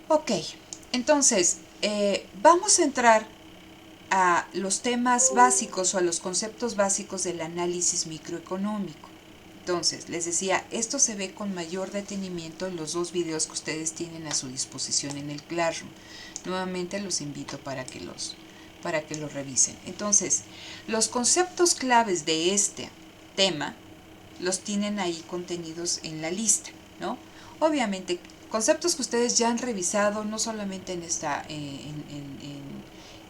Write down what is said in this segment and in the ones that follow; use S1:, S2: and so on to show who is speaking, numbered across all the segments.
S1: Ok, entonces vamos a entrar a los temas básicos o a los conceptos básicos del análisis microeconómico. Entonces, les decía, esto se ve con mayor detenimiento en los dos videos que ustedes tienen a su disposición en el Classroom. Nuevamente los invito para que los revisen. Entonces, los conceptos claves de este tema los tienen ahí contenidos en la lista, ¿no? Obviamente, conceptos que ustedes ya han revisado, no solamente en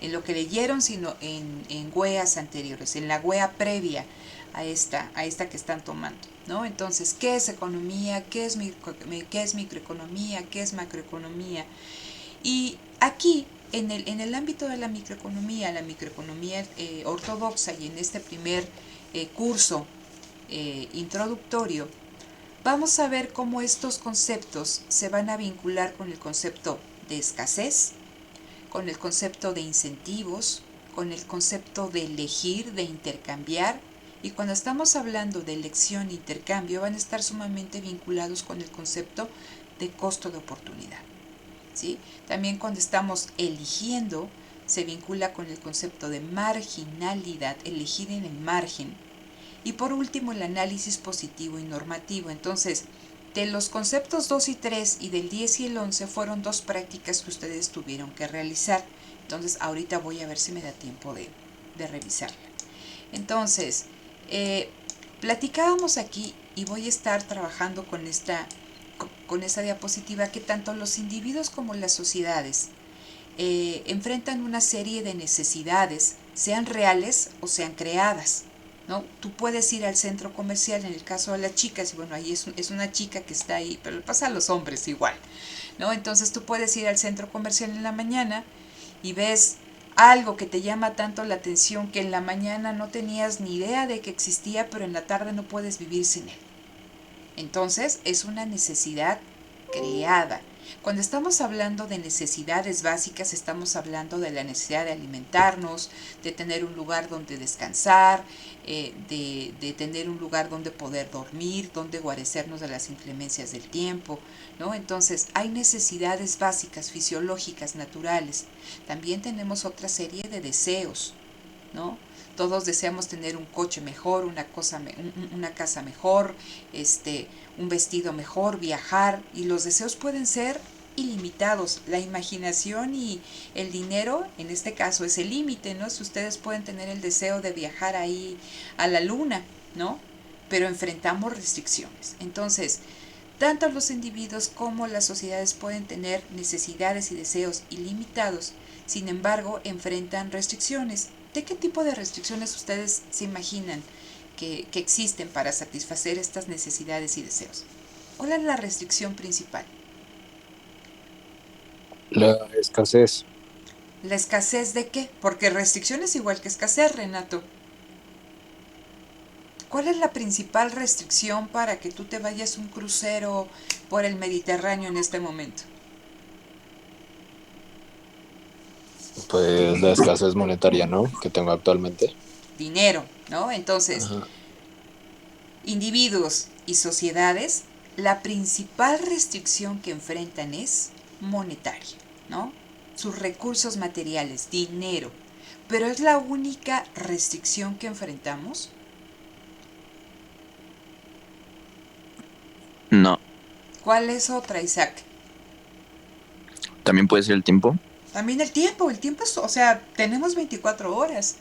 S1: en lo que leyeron, sino en WEAs anteriores, en la WEA previa a esta que están tomando, ¿no? Entonces, ¿qué es economía? Qué es microeconomía? ¿Qué es macroeconomía? Y aquí, en el ámbito de la microeconomía ortodoxa y en este primer curso introductorio, vamos a ver cómo estos conceptos se van a vincular con el concepto de escasez, con el concepto de incentivos, con el concepto de elegir, de intercambiar, y cuando estamos hablando de elección e intercambio van a estar sumamente vinculados con el concepto de costo de oportunidad. ¿Sí? También cuando estamos eligiendo se vincula con el concepto de marginalidad, elegir en el margen. Y por último, el análisis positivo y normativo. Entonces, de los conceptos 2 y 3 y del 10 y el 11 fueron dos prácticas que ustedes tuvieron que realizar. Entonces, ahorita voy a ver si me da tiempo de revisarla. Entonces, platicábamos aquí y voy a estar trabajando con esta diapositiva que tanto los individuos como las sociedades enfrentan una serie de necesidades, sean reales o sean creadas. ¿No? Tú puedes ir al centro comercial, en el caso de las chicas, y bueno, ahí es una chica que está ahí, pero le pasa a los hombres igual, ¿no? Entonces tú puedes ir al centro comercial en la mañana y ves algo que te llama tanto la atención que en la mañana no tenías ni idea de que existía, pero en la tarde no puedes vivir sin él. Entonces es una necesidad creada. Cuando estamos hablando de necesidades básicas, estamos hablando de la necesidad de alimentarnos, de tener un lugar donde descansar, de tener un lugar donde poder dormir, donde guarecernos de las inclemencias del tiempo, ¿no? Entonces, hay necesidades básicas, fisiológicas, naturales. También tenemos otra serie de deseos, ¿no? Todos deseamos tener un coche mejor, una casa mejor, un vestido mejor, viajar, y los deseos pueden ser ilimitados. La imaginación y el dinero, en este caso, es el límite, ¿no? Si ustedes pueden tener el deseo de viajar ahí a la luna, ¿no? Pero enfrentamos restricciones. Entonces, tanto los individuos como las sociedades pueden tener necesidades y deseos ilimitados, sin embargo, enfrentan restricciones. ¿De qué tipo de restricciones ustedes se imaginan que existen para satisfacer estas necesidades y deseos? ¿Cuál es la restricción principal?
S2: La escasez.
S1: ¿La escasez de qué? Porque restricción es igual que escasez, Renato. ¿Cuál es la principal restricción para que tú te vayas un crucero por el Mediterráneo en este momento?
S2: Pues la escasez monetaria, ¿no? Que tengo actualmente.
S1: Dinero, ¿no? Entonces,
S2: Ajá.
S1: individuos y sociedades, la principal restricción que enfrentan es monetaria, ¿no? Sus recursos materiales, dinero. Pero es la única restricción que enfrentamos.
S3: No,
S1: ¿Cuál es otra, Isaac?
S3: también puede ser el tiempo.
S1: También el tiempo es, o sea, tenemos 24 horas.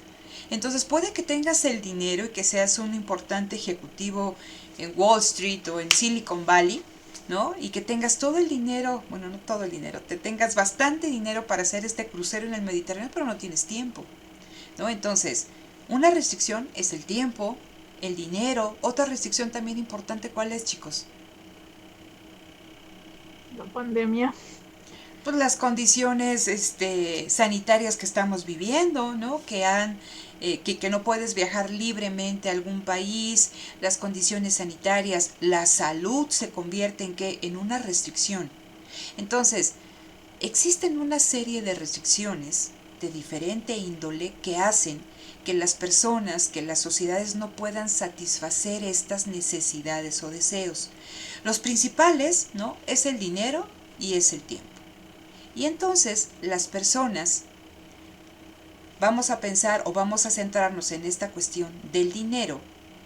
S1: Entonces puede que tengas el dinero y que seas un importante ejecutivo en Wall Street o en Silicon Valley, ¿no? Y que tengas todo el dinero, bueno, no todo el dinero, te tengas bastante dinero para hacer este crucero en el Mediterráneo, pero no tienes tiempo, ¿no? Entonces, una restricción es el tiempo, el dinero. Otra restricción también importante, ¿cuál es, chicos?
S4: La pandemia.
S1: Pues las condiciones sanitarias que estamos viviendo, ¿no? Que no puedes viajar libremente a algún país, las condiciones sanitarias, la salud se convierte en una restricción. Entonces, existen una serie de restricciones de diferente índole que hacen que las personas, que las sociedades no puedan satisfacer estas necesidades o deseos. Los principales, ¿no? Es el dinero y es el tiempo. Y entonces las personas vamos a pensar o vamos a centrarnos en esta cuestión del dinero.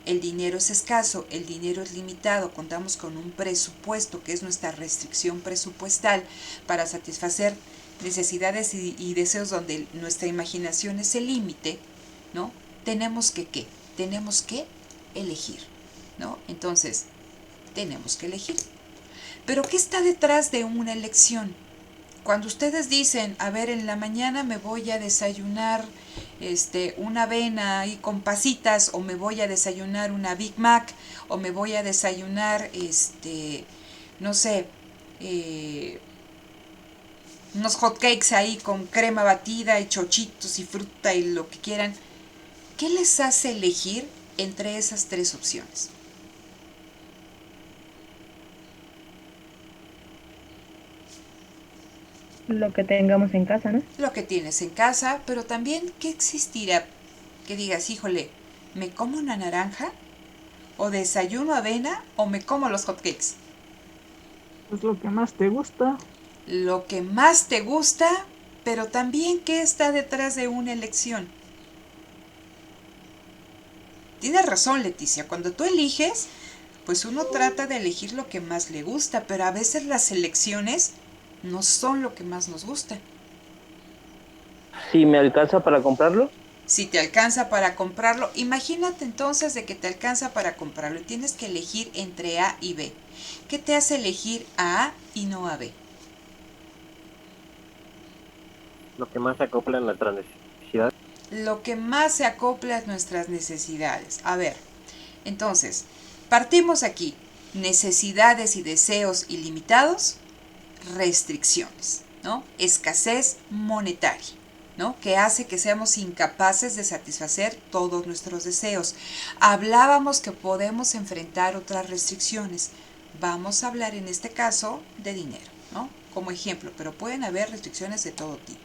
S1: El dinero es escaso, el dinero es limitado, contamos con un presupuesto que es nuestra restricción presupuestal para satisfacer necesidades y deseos donde nuestra imaginación es el límite, ¿no? Tenemos que ¿qué? Tenemos que elegir, ¿no? Entonces, tenemos que elegir. Pero ¿qué está detrás de una elección? Cuando ustedes dicen, a ver, en la mañana me voy a desayunar una avena ahí con pasitas, o me voy a desayunar una Big Mac, o me voy a desayunar, no sé, unos hot cakes ahí con crema batida y chochitos y fruta y lo que quieran, ¿qué les hace elegir entre esas tres opciones?
S3: Lo que tengamos en casa, ¿no?
S1: Lo que tienes en casa, pero también, ¿qué existirá que digas, híjole, me como una naranja, o desayuno avena, o me como los hotcakes?
S4: Es lo que más te gusta.
S1: Lo que más te gusta, pero también, ¿qué está detrás de una elección? Tienes razón, Leticia, cuando tú eliges, pues uno trata de elegir lo que más le gusta, pero a veces las elecciones no son lo que más nos gusta.
S5: Si me alcanza para comprarlo,
S1: Si te alcanza para comprarlo, imagínate entonces de que te alcanza para comprarlo y tienes que elegir entre A y B. ¿Qué te hace elegir a A y no a B?
S5: lo que más se acopla en nuestra necesidad.
S1: Lo que más se acopla a nuestras necesidades. A ver, entonces, partimos aquí. Necesidades y deseos ilimitados, restricciones, ¿no? Escasez monetaria, ¿no? Que hace que seamos incapaces de satisfacer todos nuestros deseos. Hablábamos que podemos enfrentar otras restricciones. Vamos a hablar en este caso de dinero, ¿no? Como ejemplo, pero pueden haber restricciones de todo tipo.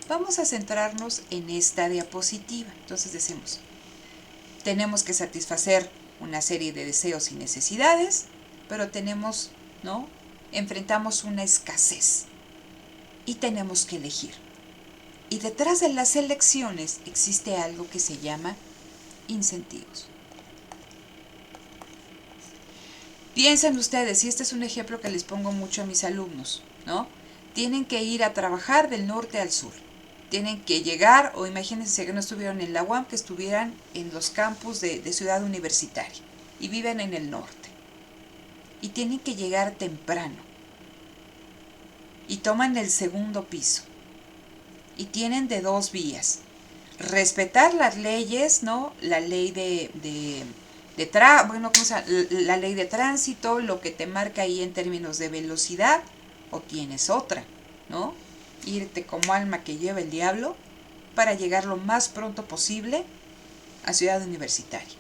S1: Vamos a centrarnos en esta diapositiva. Entonces decimos, tenemos que satisfacer una serie de deseos y necesidades, pero tenemos, ¿no? Enfrentamos una escasez y tenemos que elegir. Y detrás de las elecciones existe algo que se llama incentivos. Piensen ustedes, y este es un ejemplo que les pongo mucho a mis alumnos, ¿no? Tienen que ir a trabajar del norte al sur. Tienen que llegar, o imagínense que no estuvieron en la UAM, que estuvieran en los campus de Ciudad Universitaria y viven en el norte. Y tienen que llegar temprano. Y toman el segundo piso. Y tienen de dos vías. Respetar las leyes, ¿no? La ley la ley de tránsito, lo que te marca ahí en términos de velocidad, o tienes otra, ¿no? Irte como alma que lleva el diablo para llegar lo más pronto posible a Ciudad Universitaria.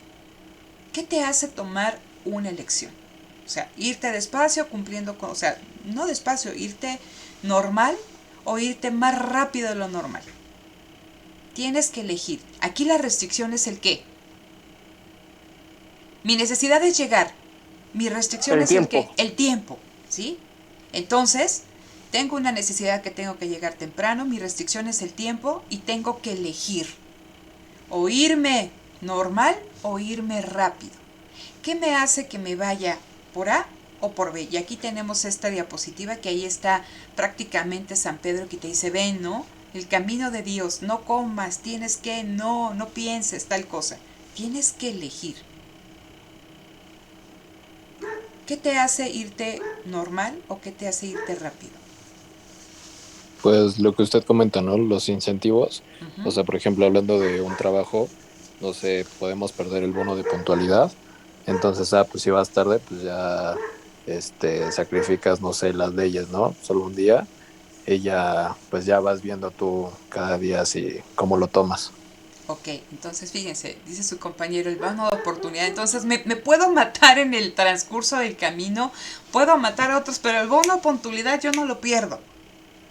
S1: ¿Qué te hace tomar una elección? O sea, irte despacio cumpliendo con, o sea, no despacio, irte normal o irte más rápido de lo normal. Tienes que elegir. Aquí la restricción es el qué. Mi necesidad es llegar. Mi restricción es el qué. El tiempo, ¿sí? Entonces, tengo una necesidad que tengo que llegar temprano, mi restricción es el tiempo y tengo que elegir. O irme normal o irme rápido. ¿Qué me hace que me vaya por A o por B? Y aquí tenemos esta diapositiva que ahí está prácticamente San Pedro que te dice, ven, ¿no? El camino de Dios, no comas, tienes que, no pienses tal cosa. Tienes que elegir. ¿Qué te hace irte normal o qué te hace irte rápido?
S2: Pues lo que usted comenta, ¿no? Los incentivos. O sea, por ejemplo, hablando de un trabajo, no sé, podemos perder el bono de puntualidad. Entonces, pues si vas tarde, pues ya sacrificas, no sé, las leyes, ¿no? Solo un día. Ella, pues ya vas viendo tú cada día si cómo lo tomas.
S1: Ok, entonces fíjense, dice su compañero, el bono de oportunidad. Entonces me puedo matar en el transcurso del camino, puedo matar a otros, pero el bono de puntualidad yo no lo pierdo.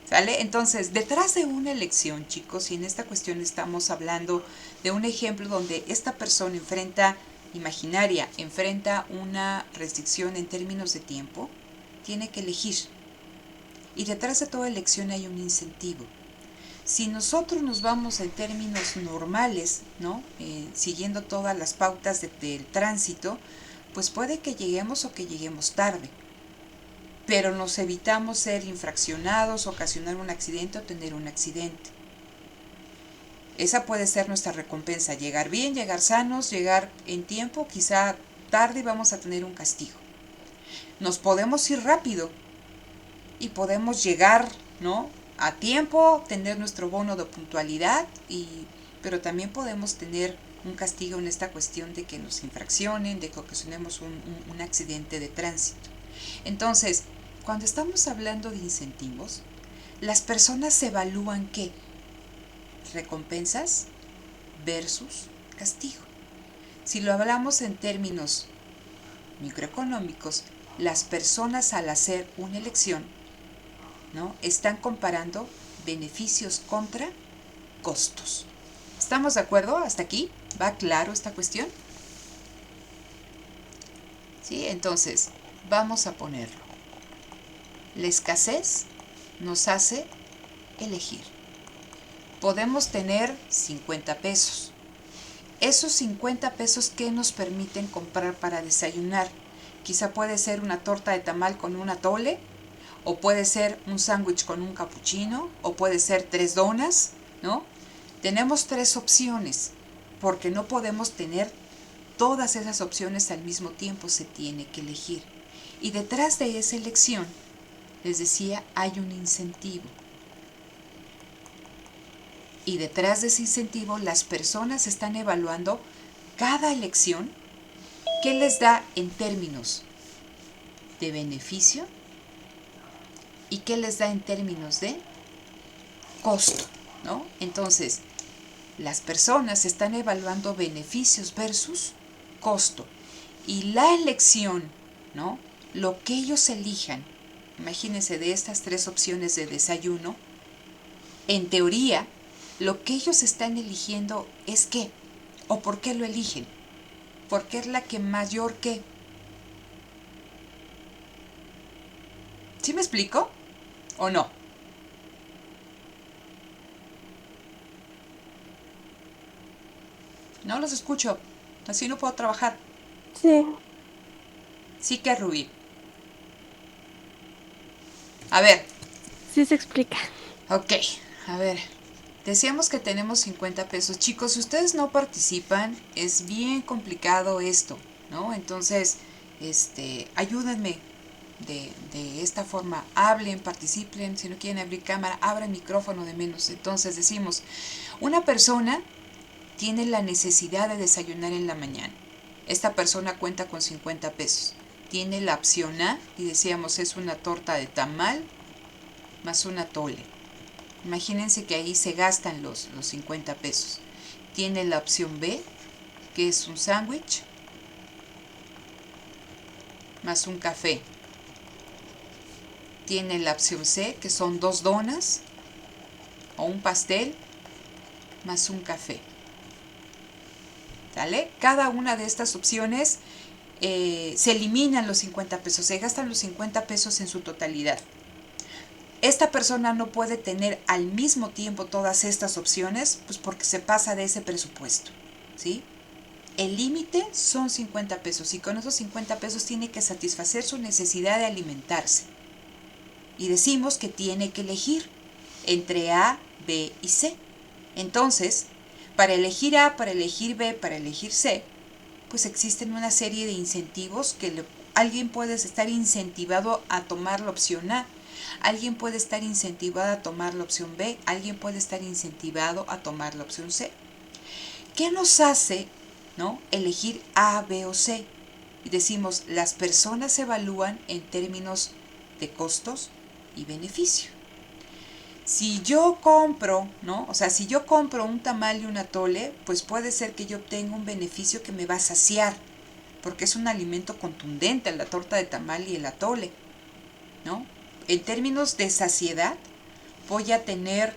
S1: ¿Sale? Entonces, detrás de una elección, chicos, y en esta cuestión estamos hablando de un ejemplo donde esta persona enfrenta una restricción en términos de tiempo, tiene que elegir. Y detrás de toda elección hay un incentivo. Si nosotros nos vamos en términos normales, ¿no? Siguiendo todas las pautas del tránsito, pues puede que lleguemos o que lleguemos tarde. Pero nos evitamos ser infraccionados, ocasionar un accidente o tener un accidente. Esa puede ser nuestra recompensa, llegar bien, llegar sanos, llegar en tiempo, quizá tarde y vamos a tener un castigo. Nos podemos ir rápido y podemos llegar, ¿no?, a tiempo, tener nuestro bono de puntualidad, pero también podemos tener un castigo en esta cuestión de que nos infraccionen, de que ocasionemos un accidente de tránsito. Entonces, cuando estamos hablando de incentivos, las personas evalúan ¿qué? Recompensas versus castigo. Si lo hablamos en términos microeconómicos, las personas al hacer una elección, ¿no?, están comparando beneficios contra costos. ¿Estamos de acuerdo hasta aquí? ¿Va claro esta cuestión? ¿Sí? Entonces, vamos a ponerlo. La escasez nos hace elegir. Podemos tener 50 pesos. Esos 50 pesos, ¿qué nos permiten comprar para desayunar? Quizá puede ser una torta de tamal con un atole, o puede ser un sándwich con un capuchino, o puede ser 3 donas, ¿no? Tenemos 3 opciones, porque no podemos tener todas esas opciones al mismo tiempo, se tiene que elegir. Y detrás de esa elección, les decía, hay un incentivo. Y detrás de ese incentivo, las personas están evaluando cada elección, qué les da en términos de beneficio y qué les da en términos de costo, ¿no? Entonces, las personas están evaluando beneficios versus costo. Y la elección, ¿no?, lo que ellos elijan, imagínense de estas 3 opciones de desayuno, en teoría, lo que ellos están eligiendo es qué, o por qué lo eligen, porque es la que mayor que. ¿Sí me explico? ¿O no? No los escucho, así no puedo trabajar.
S6: Sí.
S1: Sí que Rubí. A ver.
S6: Sí se explica.
S1: Ok, a ver. Decíamos que tenemos 50 pesos. Chicos, si ustedes no participan, es bien complicado esto, ¿no? Entonces, ayúdenme de esta forma. Hablen, participen. Si no quieren abrir cámara, abran micrófono de menos. Entonces decimos, una persona tiene la necesidad de desayunar en la mañana. Esta persona cuenta con 50 pesos. Tiene la opción A, y decíamos es una torta de tamal más un atole. Imagínense que ahí se gastan los 50 pesos. Tiene la opción B, que es un sándwich más un café. Tiene la opción C, que son 2 donas o un pastel más un café. ¿Sale? Cada una de estas opciones se eliminan los 50 pesos, se gastan los 50 pesos en su totalidad. Esta persona no puede tener al mismo tiempo todas estas opciones, pues porque se pasa de ese presupuesto, ¿sí? El límite son 50 pesos y con esos 50 pesos tiene que satisfacer su necesidad de alimentarse. Y decimos que tiene que elegir entre A, B y C. Entonces, para elegir A, para elegir B, para elegir C, pues existen una serie de incentivos que alguien puede estar incentivado a tomar la opción A, alguien puede estar incentivado a tomar la opción B, alguien puede estar incentivado a tomar la opción C. ¿Qué nos hace, ¿no?, elegir A, B o C? Y decimos, las personas evalúan en términos de costos y beneficio. Si yo compro, ¿no?, o sea, si yo compro un tamal y un atole, pues puede ser que yo obtenga un beneficio que me va a saciar, porque es un alimento contundente, la torta de tamal y el atole, ¿no? En términos de saciedad, voy a tener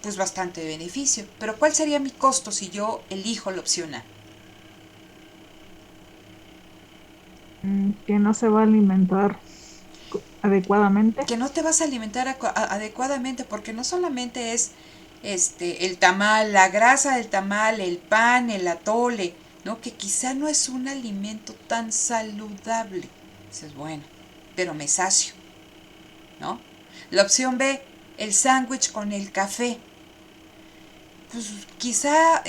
S1: pues bastante beneficio. Pero ¿cuál sería mi costo si yo elijo la opción A?
S4: Que no se va a alimentar adecuadamente.
S1: Que no te vas a alimentar adecuadamente, porque no solamente es el tamal, la grasa del tamal, el pan, el atole, ¿no? Que quizá no es un alimento tan saludable. Dices, bueno, pero me sacio, ¿no? La opción B, el sándwich con el café. Pues quizá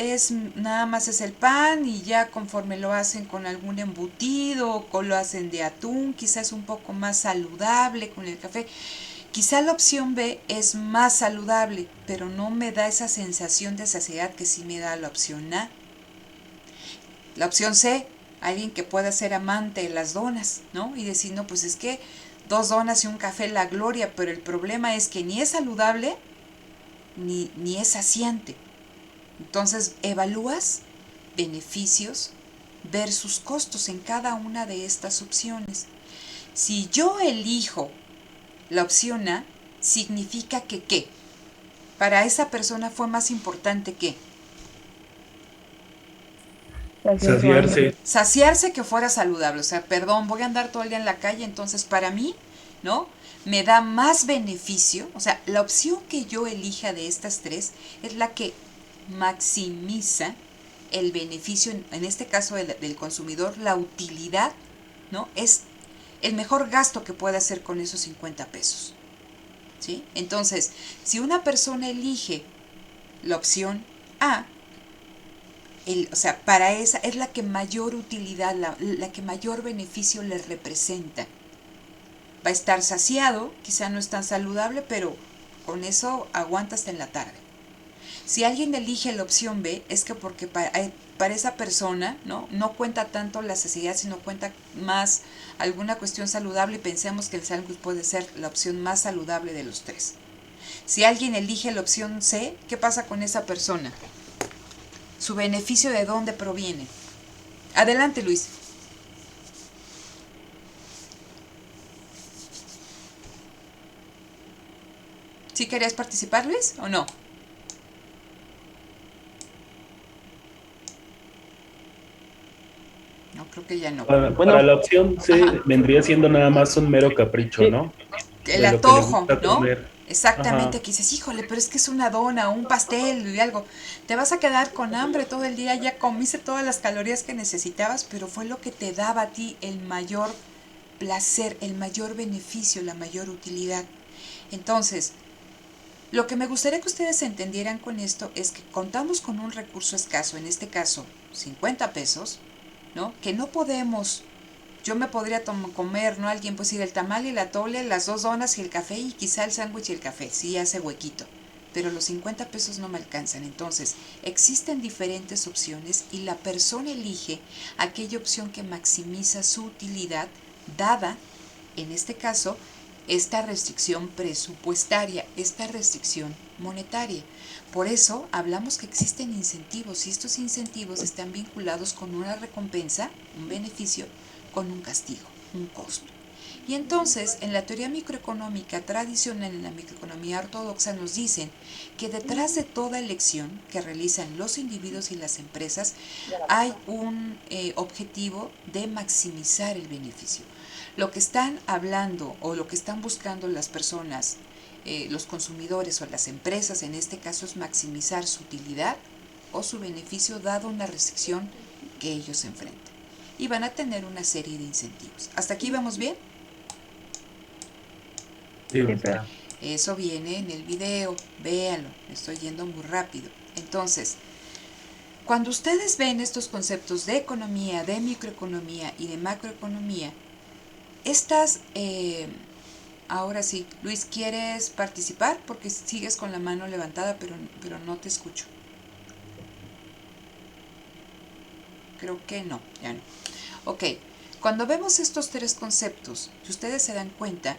S1: nada más es el pan y ya conforme lo hacen con algún embutido o lo hacen de atún, quizá es un poco más saludable con el café. Quizá la opción B es más saludable, pero no me da esa sensación de saciedad que sí me da la opción A. La opción C, alguien que pueda ser amante de las donas, ¿no? Y decir, no, pues es que 2 donas y un café la gloria, pero el problema es que ni es saludable ni es saciante. Entonces, evalúas beneficios versus costos en cada una de estas opciones. Si yo elijo la opción A, significa que ¿qué? Para esa persona fue más importante que
S3: Saciarse.
S1: saciarse que fuera saludable. O sea, perdón, voy a andar todo el día en la calle, entonces para mí, ¿no? Me da más beneficio. O sea, la opción que yo elija de estas tres es la que maximiza el beneficio, en este caso del consumidor, la utilidad, ¿no? Es el mejor gasto que puede hacer con esos 50 pesos. ¿Sí? Entonces, si una persona elige la opción A, o sea, para esa es la que mayor utilidad, la que mayor beneficio le representa. Va a estar saciado, quizá no es tan saludable, pero con eso aguanta hasta en la tarde. Si alguien elige la opción B, es que porque para esa persona no cuenta tanto la saciedad, sino cuenta más alguna cuestión saludable, y pensemos que el sándwich puede ser la opción más saludable de los tres. Si alguien elige la opción C, ¿qué pasa con esa persona? ¿Su beneficio de dónde proviene? Adelante, Luis. ¿Sí querías participar, Luis, o no? No, creo que ya no.
S7: Para la opción C vendría siendo nada más un mero capricho, ¿no?
S1: El
S7: De lo que le
S1: antojo,
S7: gusta
S1: ¿no?
S7: comer.
S1: Exactamente,
S7: Ajá.
S1: que dices, híjole, pero es que es una dona, un pastel y algo. Te vas a quedar con hambre todo el día, ya comiste todas las calorías que necesitabas, pero fue lo que te daba a ti el mayor placer, el mayor beneficio, la mayor utilidad. Entonces, lo que me gustaría que ustedes entendieran con esto es que contamos con un recurso escaso, en este caso 50 pesos, ¿no? Que no podemos, yo me podría comer, ¿no? Alguien puede decir el tamal y el atole, las 2 donas y el café y quizá el sándwich y el café, sí hace huequito, pero los 50 pesos no me alcanzan. Entonces, existen diferentes opciones y la persona elige aquella opción que maximiza su utilidad, dada, en este caso, esta restricción presupuestaria, esta restricción monetaria. Por eso hablamos que existen incentivos y estos incentivos están vinculados con una recompensa, un beneficio, con un castigo, un costo. Y entonces, en la teoría microeconómica tradicional, en la microeconomía ortodoxa, nos dicen que detrás de toda elección que realizan los individuos y las empresas hay un objetivo de maximizar el beneficio. Lo que están hablando o lo que están buscando las personas, los consumidores o las empresas, en este caso, es maximizar su utilidad o su beneficio dado una restricción que ellos enfrentan. Y van a tener una serie de incentivos. ¿Hasta aquí vamos bien?
S7: Sí,
S1: Eso viene en el video, véanlo, me estoy yendo muy rápido. Entonces, cuando ustedes ven estos conceptos de economía, de microeconomía y de macroeconomía, estas, ahora sí, Luis, ¿quieres participar? Porque sigues con la mano levantada, pero no te escucho. Creo que no, ya no. Ok, cuando vemos estos tres conceptos, si ustedes se dan cuenta,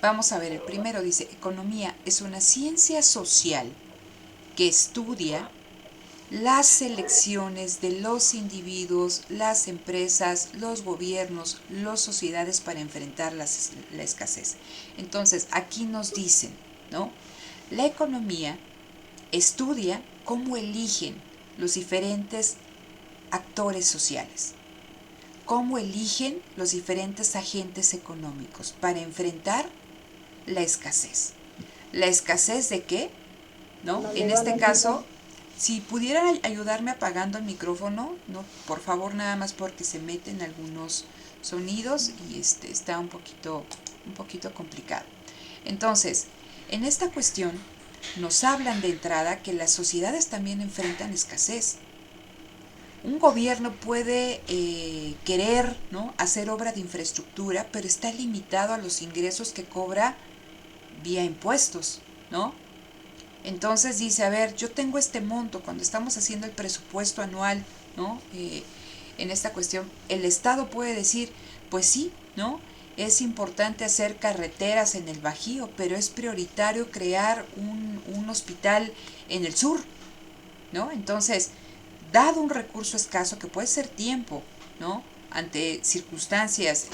S1: vamos a ver, el primero dice, economía es una ciencia social que estudia las elecciones de los individuos, las empresas, los gobiernos, las sociedades para enfrentar la escasez. Entonces, aquí nos dicen, ¿no? La economía estudia cómo eligen los diferentes actores sociales, cómo eligen los diferentes agentes económicos para enfrentar la escasez. ¿La escasez de qué? ¿No? En este caso, si pudieran ayudarme apagando el micrófono, ¿no? Por favor, nada más porque se meten algunos sonidos y está un poquito complicado. Entonces, en esta cuestión nos hablan de entrada que las sociedades también enfrentan escasez. Un gobierno puede querer, ¿no?, hacer obra de infraestructura, pero está limitado a los ingresos que cobra vía impuestos, ¿no? Entonces dice, a ver, yo tengo este monto, cuando estamos haciendo el presupuesto anual, ¿no? En esta cuestión, el Estado puede decir, pues sí, ¿no? Es importante hacer carreteras en el Bajío, pero es prioritario crear un hospital en el sur, ¿no? Entonces, dado un recurso escaso que puede ser tiempo, ¿no?, ante circunstancias,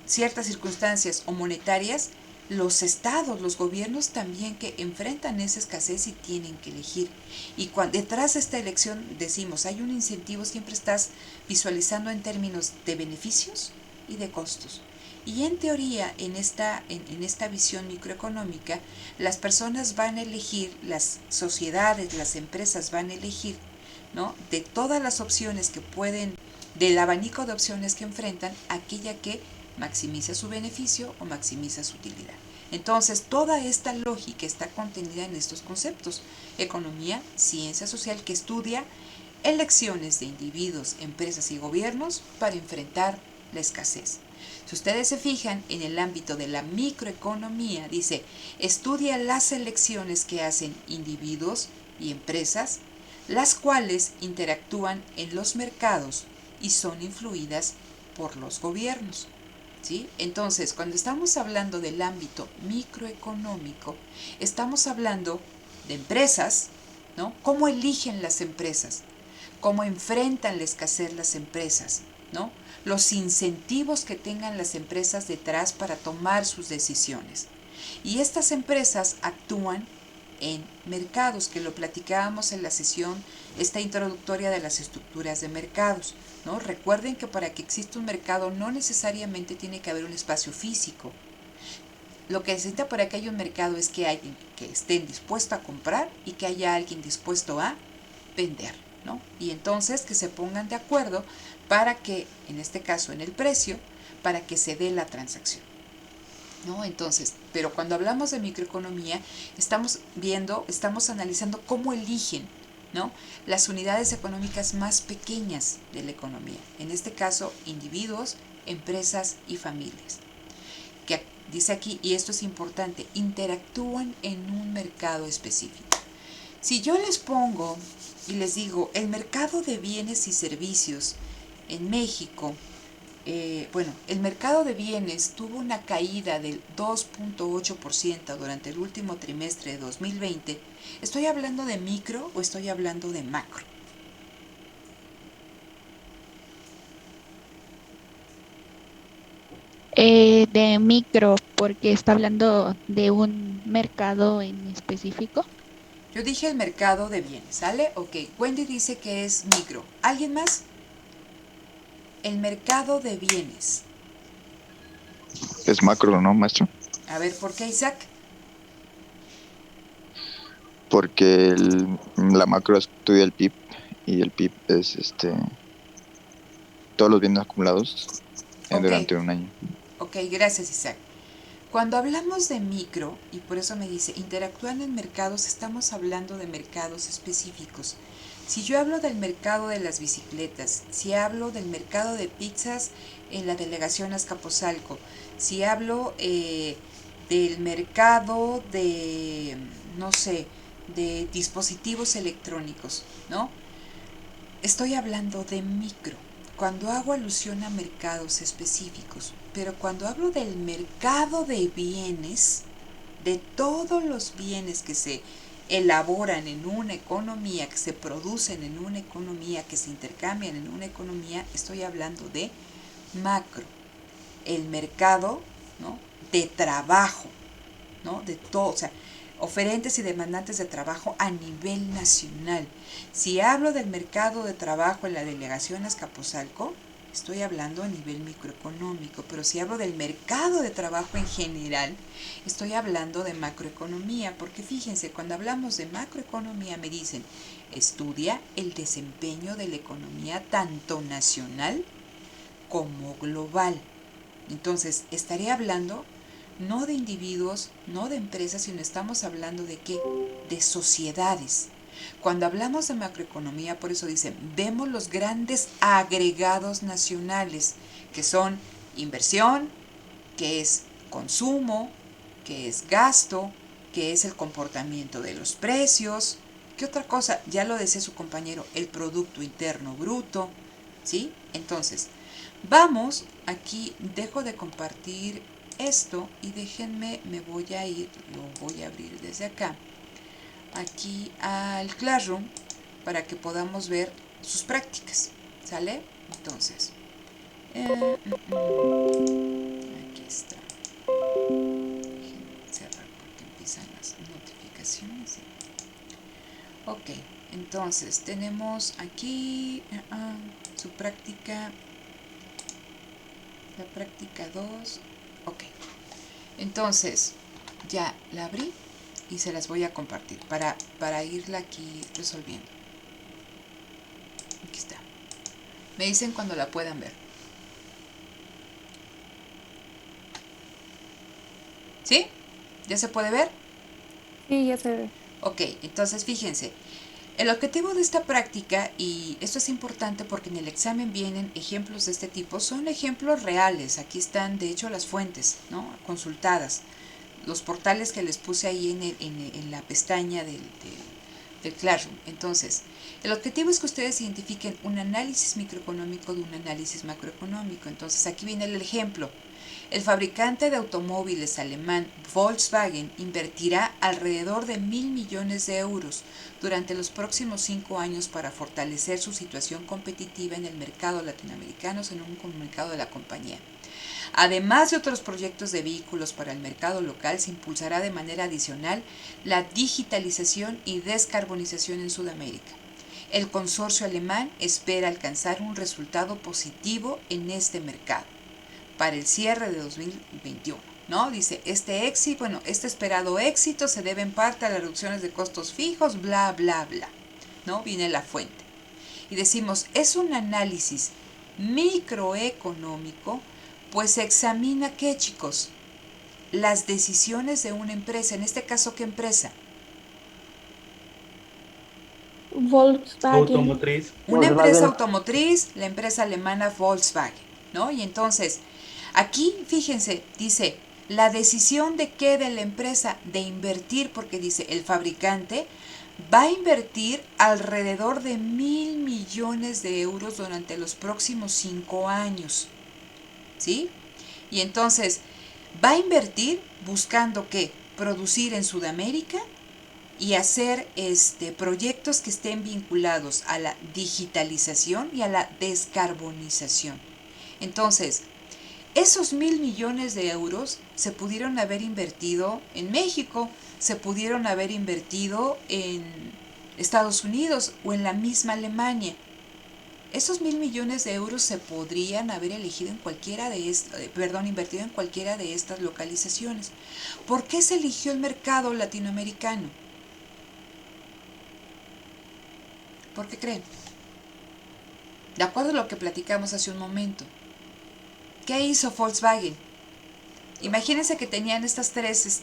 S1: ciertas circunstancias o monetarias, los estados, los gobiernos también que enfrentan esa escasez y tienen que elegir. Y detrás de esta elección decimos, hay un incentivo, siempre estás visualizando en términos de beneficios y de costos. Y en teoría, en esta visión microeconómica, las personas van a elegir, las sociedades, las empresas van a elegir, ¿no?, de todas las opciones que pueden, del abanico de opciones que enfrentan, aquella que maximiza su beneficio o maximiza su utilidad. Entonces, toda esta lógica está contenida en estos conceptos: economía, ciencia social, que estudia elecciones de individuos, empresas y gobiernos para enfrentar la escasez. Si ustedes se fijan en el ámbito de la microeconomía, dice, estudia las elecciones que hacen individuos y empresas, las cuales interactúan en los mercados y son influidas por los gobiernos, ¿sí? Entonces, cuando estamos hablando del ámbito microeconómico, estamos hablando de empresas, ¿no? ¿Cómo eligen las empresas? ¿Cómo enfrentan la escasez las empresas? ¿No? Los incentivos que tengan las empresas detrás para tomar sus decisiones. Y estas empresas actúan en mercados, que lo platicábamos en la sesión esta introductoria de las estructuras de mercados, ¿no? Recuerden que para que exista un mercado no necesariamente tiene que haber un espacio físico. Lo que necesita para que haya un mercado es que alguien que esté dispuesto a comprar y que haya alguien dispuesto a vender, ¿no? Y entonces que se pongan de acuerdo para que, en este caso en el precio, para que se dé la transacción, ¿no? Entonces, pero cuando hablamos de microeconomía, estamos analizando cómo eligen, ¿no?, las unidades económicas más pequeñas de la economía. En este caso, individuos, empresas y familias. Que dice aquí, y esto es importante, interactúan en un mercado específico. Si yo les pongo y les digo, el mercado de bienes y servicios en México, el mercado de bienes tuvo una caída del 2.8% durante el último trimestre de 2020. ¿Estoy hablando de micro o estoy hablando de macro?
S8: De micro, porque está hablando de un mercado en específico.
S1: Yo dije el mercado de bienes, ¿sale? Ok, Wendy dice que es micro. ¿Alguien más? El mercado de bienes.
S9: Es macro, ¿no, maestro?
S1: A ver, ¿por qué, Isaac?
S9: Porque la macro estudia el PIB y el PIB es todos los bienes acumulados durante un año.
S1: Ok, gracias, Isaac. Cuando hablamos de micro, y por eso me dice, interactúan en mercados, estamos hablando de mercados específicos. Si yo hablo del mercado de las bicicletas, si hablo del mercado de pizzas en la delegación Azcapotzalco, si hablo del mercado de, no sé, de dispositivos electrónicos, ¿no? Estoy hablando de micro, cuando hago alusión a mercados específicos, pero cuando hablo del mercado de bienes, de todos los bienes que se elaboran en una economía, que se producen en una economía, que se intercambian en una economía, estoy hablando de macro, el mercado, ¿no?, de trabajo, ¿no?, de todo, o sea, oferentes y demandantes de trabajo a nivel nacional. Si hablo del mercado de trabajo en la delegación Azcapotzalco, estoy hablando a nivel microeconómico, pero si hablo del mercado de trabajo en general, estoy hablando de macroeconomía, porque fíjense, cuando hablamos de macroeconomía me dicen, estudia el desempeño de la economía tanto nacional como global. Entonces, estaré hablando no de individuos, no de empresas, sino estamos hablando de ¿qué? De sociedades. Cuando hablamos de macroeconomía, por eso dicen, vemos los grandes agregados nacionales, que son inversión, que es consumo, que es gasto, que es el comportamiento de los precios. ¿Qué otra cosa? Ya lo decía su compañero, el Producto Interno Bruto, ¿sí? Entonces, vamos, aquí dejo de compartir esto y déjenme, me voy a ir, lo voy a abrir desde acá, aquí al Classroom, para que podamos ver sus prácticas, ¿sale? Entonces, aquí está. Déjenme cerrar porque empiezan las notificaciones. Ok, entonces tenemos aquí su práctica, la práctica 2. Ok, entonces ya la abrí y se las voy a compartir para irla aquí resolviendo. Aquí está. Me dicen cuando la puedan ver. ¿Sí? ¿Ya se puede ver?
S6: Sí, ya se ve.
S1: Ok, entonces fíjense. El objetivo de esta práctica, y esto es importante porque en el examen vienen ejemplos de este tipo, son ejemplos reales. Aquí están, de hecho, las fuentes, ¿no? Consultadas. Los portales que les puse ahí en la pestaña del Classroom. Entonces, el objetivo es que ustedes identifiquen un análisis microeconómico de un análisis macroeconómico. Entonces, aquí viene el ejemplo. El fabricante de automóviles alemán Volkswagen invertirá alrededor de 1.000 millones de euros durante los próximos 5 años para fortalecer su situación competitiva en el mercado latinoamericano, según un comunicado de la compañía. Además de otros proyectos de vehículos para el mercado local, se impulsará de manera adicional la digitalización y descarbonización en Sudamérica. El consorcio alemán espera alcanzar un resultado positivo en este mercado para el cierre de 2021, ¿no? Dice, este esperado éxito se debe en parte a las reducciones de costos fijos, bla, bla, bla, ¿no? Viene la fuente. Y decimos, es un análisis microeconómico, pues se examina, ¿qué, chicos? Las decisiones de una empresa. En este caso, ¿qué empresa?
S6: Volkswagen.
S7: Automotriz.
S1: Una
S5: Volkswagen.
S1: empresa automotriz, la empresa alemana Volkswagen, ¿no? Y entonces, aquí, fíjense, dice, la decisión de qué de la empresa, de invertir, porque dice, el fabricante va a invertir alrededor de 1.000 millones de euros durante los próximos 5 años, ¿sí? Y entonces, va a invertir buscando ¿qué? Producir en Sudamérica y hacer proyectos que estén vinculados a la digitalización y a la descarbonización. Entonces, esos 1.000 millones de euros se pudieron haber invertido en México, se pudieron haber invertido en Estados Unidos o en la misma Alemania. Esos 1.000 millones de euros se podrían haber elegido en invertido en cualquiera de estas localizaciones. ¿Por qué se eligió el mercado latinoamericano? ¿Por qué creen? De acuerdo a lo que platicamos hace un momento. ¿Qué hizo Volkswagen? Imagínense que tenían estas tres,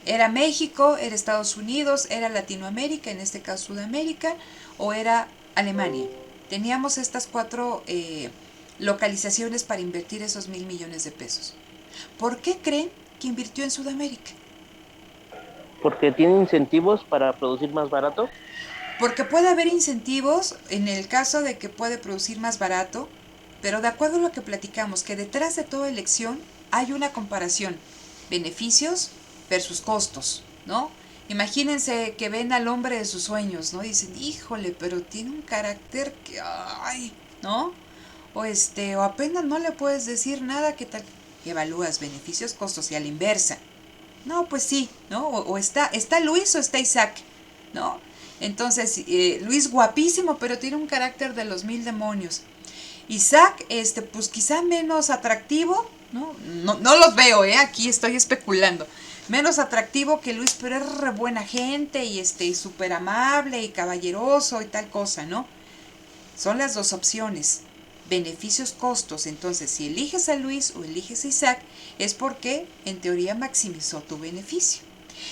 S1: era México, era Estados Unidos, era Latinoamérica, en este caso Sudamérica, o era Alemania. Teníamos estas 4 localizaciones para invertir esos 1.000 millones de pesos. ¿Por qué creen que invirtió en Sudamérica?
S5: Porque tiene incentivos para producir más barato.
S1: Porque puede haber incentivos en el caso de que puede producir más barato, pero de acuerdo a lo que platicamos, que detrás de toda elección hay una comparación, beneficios versus costos, ¿no? Imagínense que ven al hombre de sus sueños, ¿no? Y dicen, híjole, pero tiene un carácter que, ay, ¿no? O apenas no le puedes decir nada, ¿qué tal? Evalúas beneficios, costos y a la inversa. No, pues sí, ¿no? O está Luis o está Isaac, ¿no? Entonces, Luis guapísimo, pero tiene un carácter de los 1000 demonios. Isaac, pues quizá menos atractivo, ¿no? No los veo, aquí estoy especulando. Menos atractivo que Luis, pero es re buena gente y súper amable y caballeroso y tal cosa, ¿no? Son las dos opciones. Beneficios, costos. Entonces, si eliges a Luis o eliges a Isaac, es porque en teoría maximizó tu beneficio.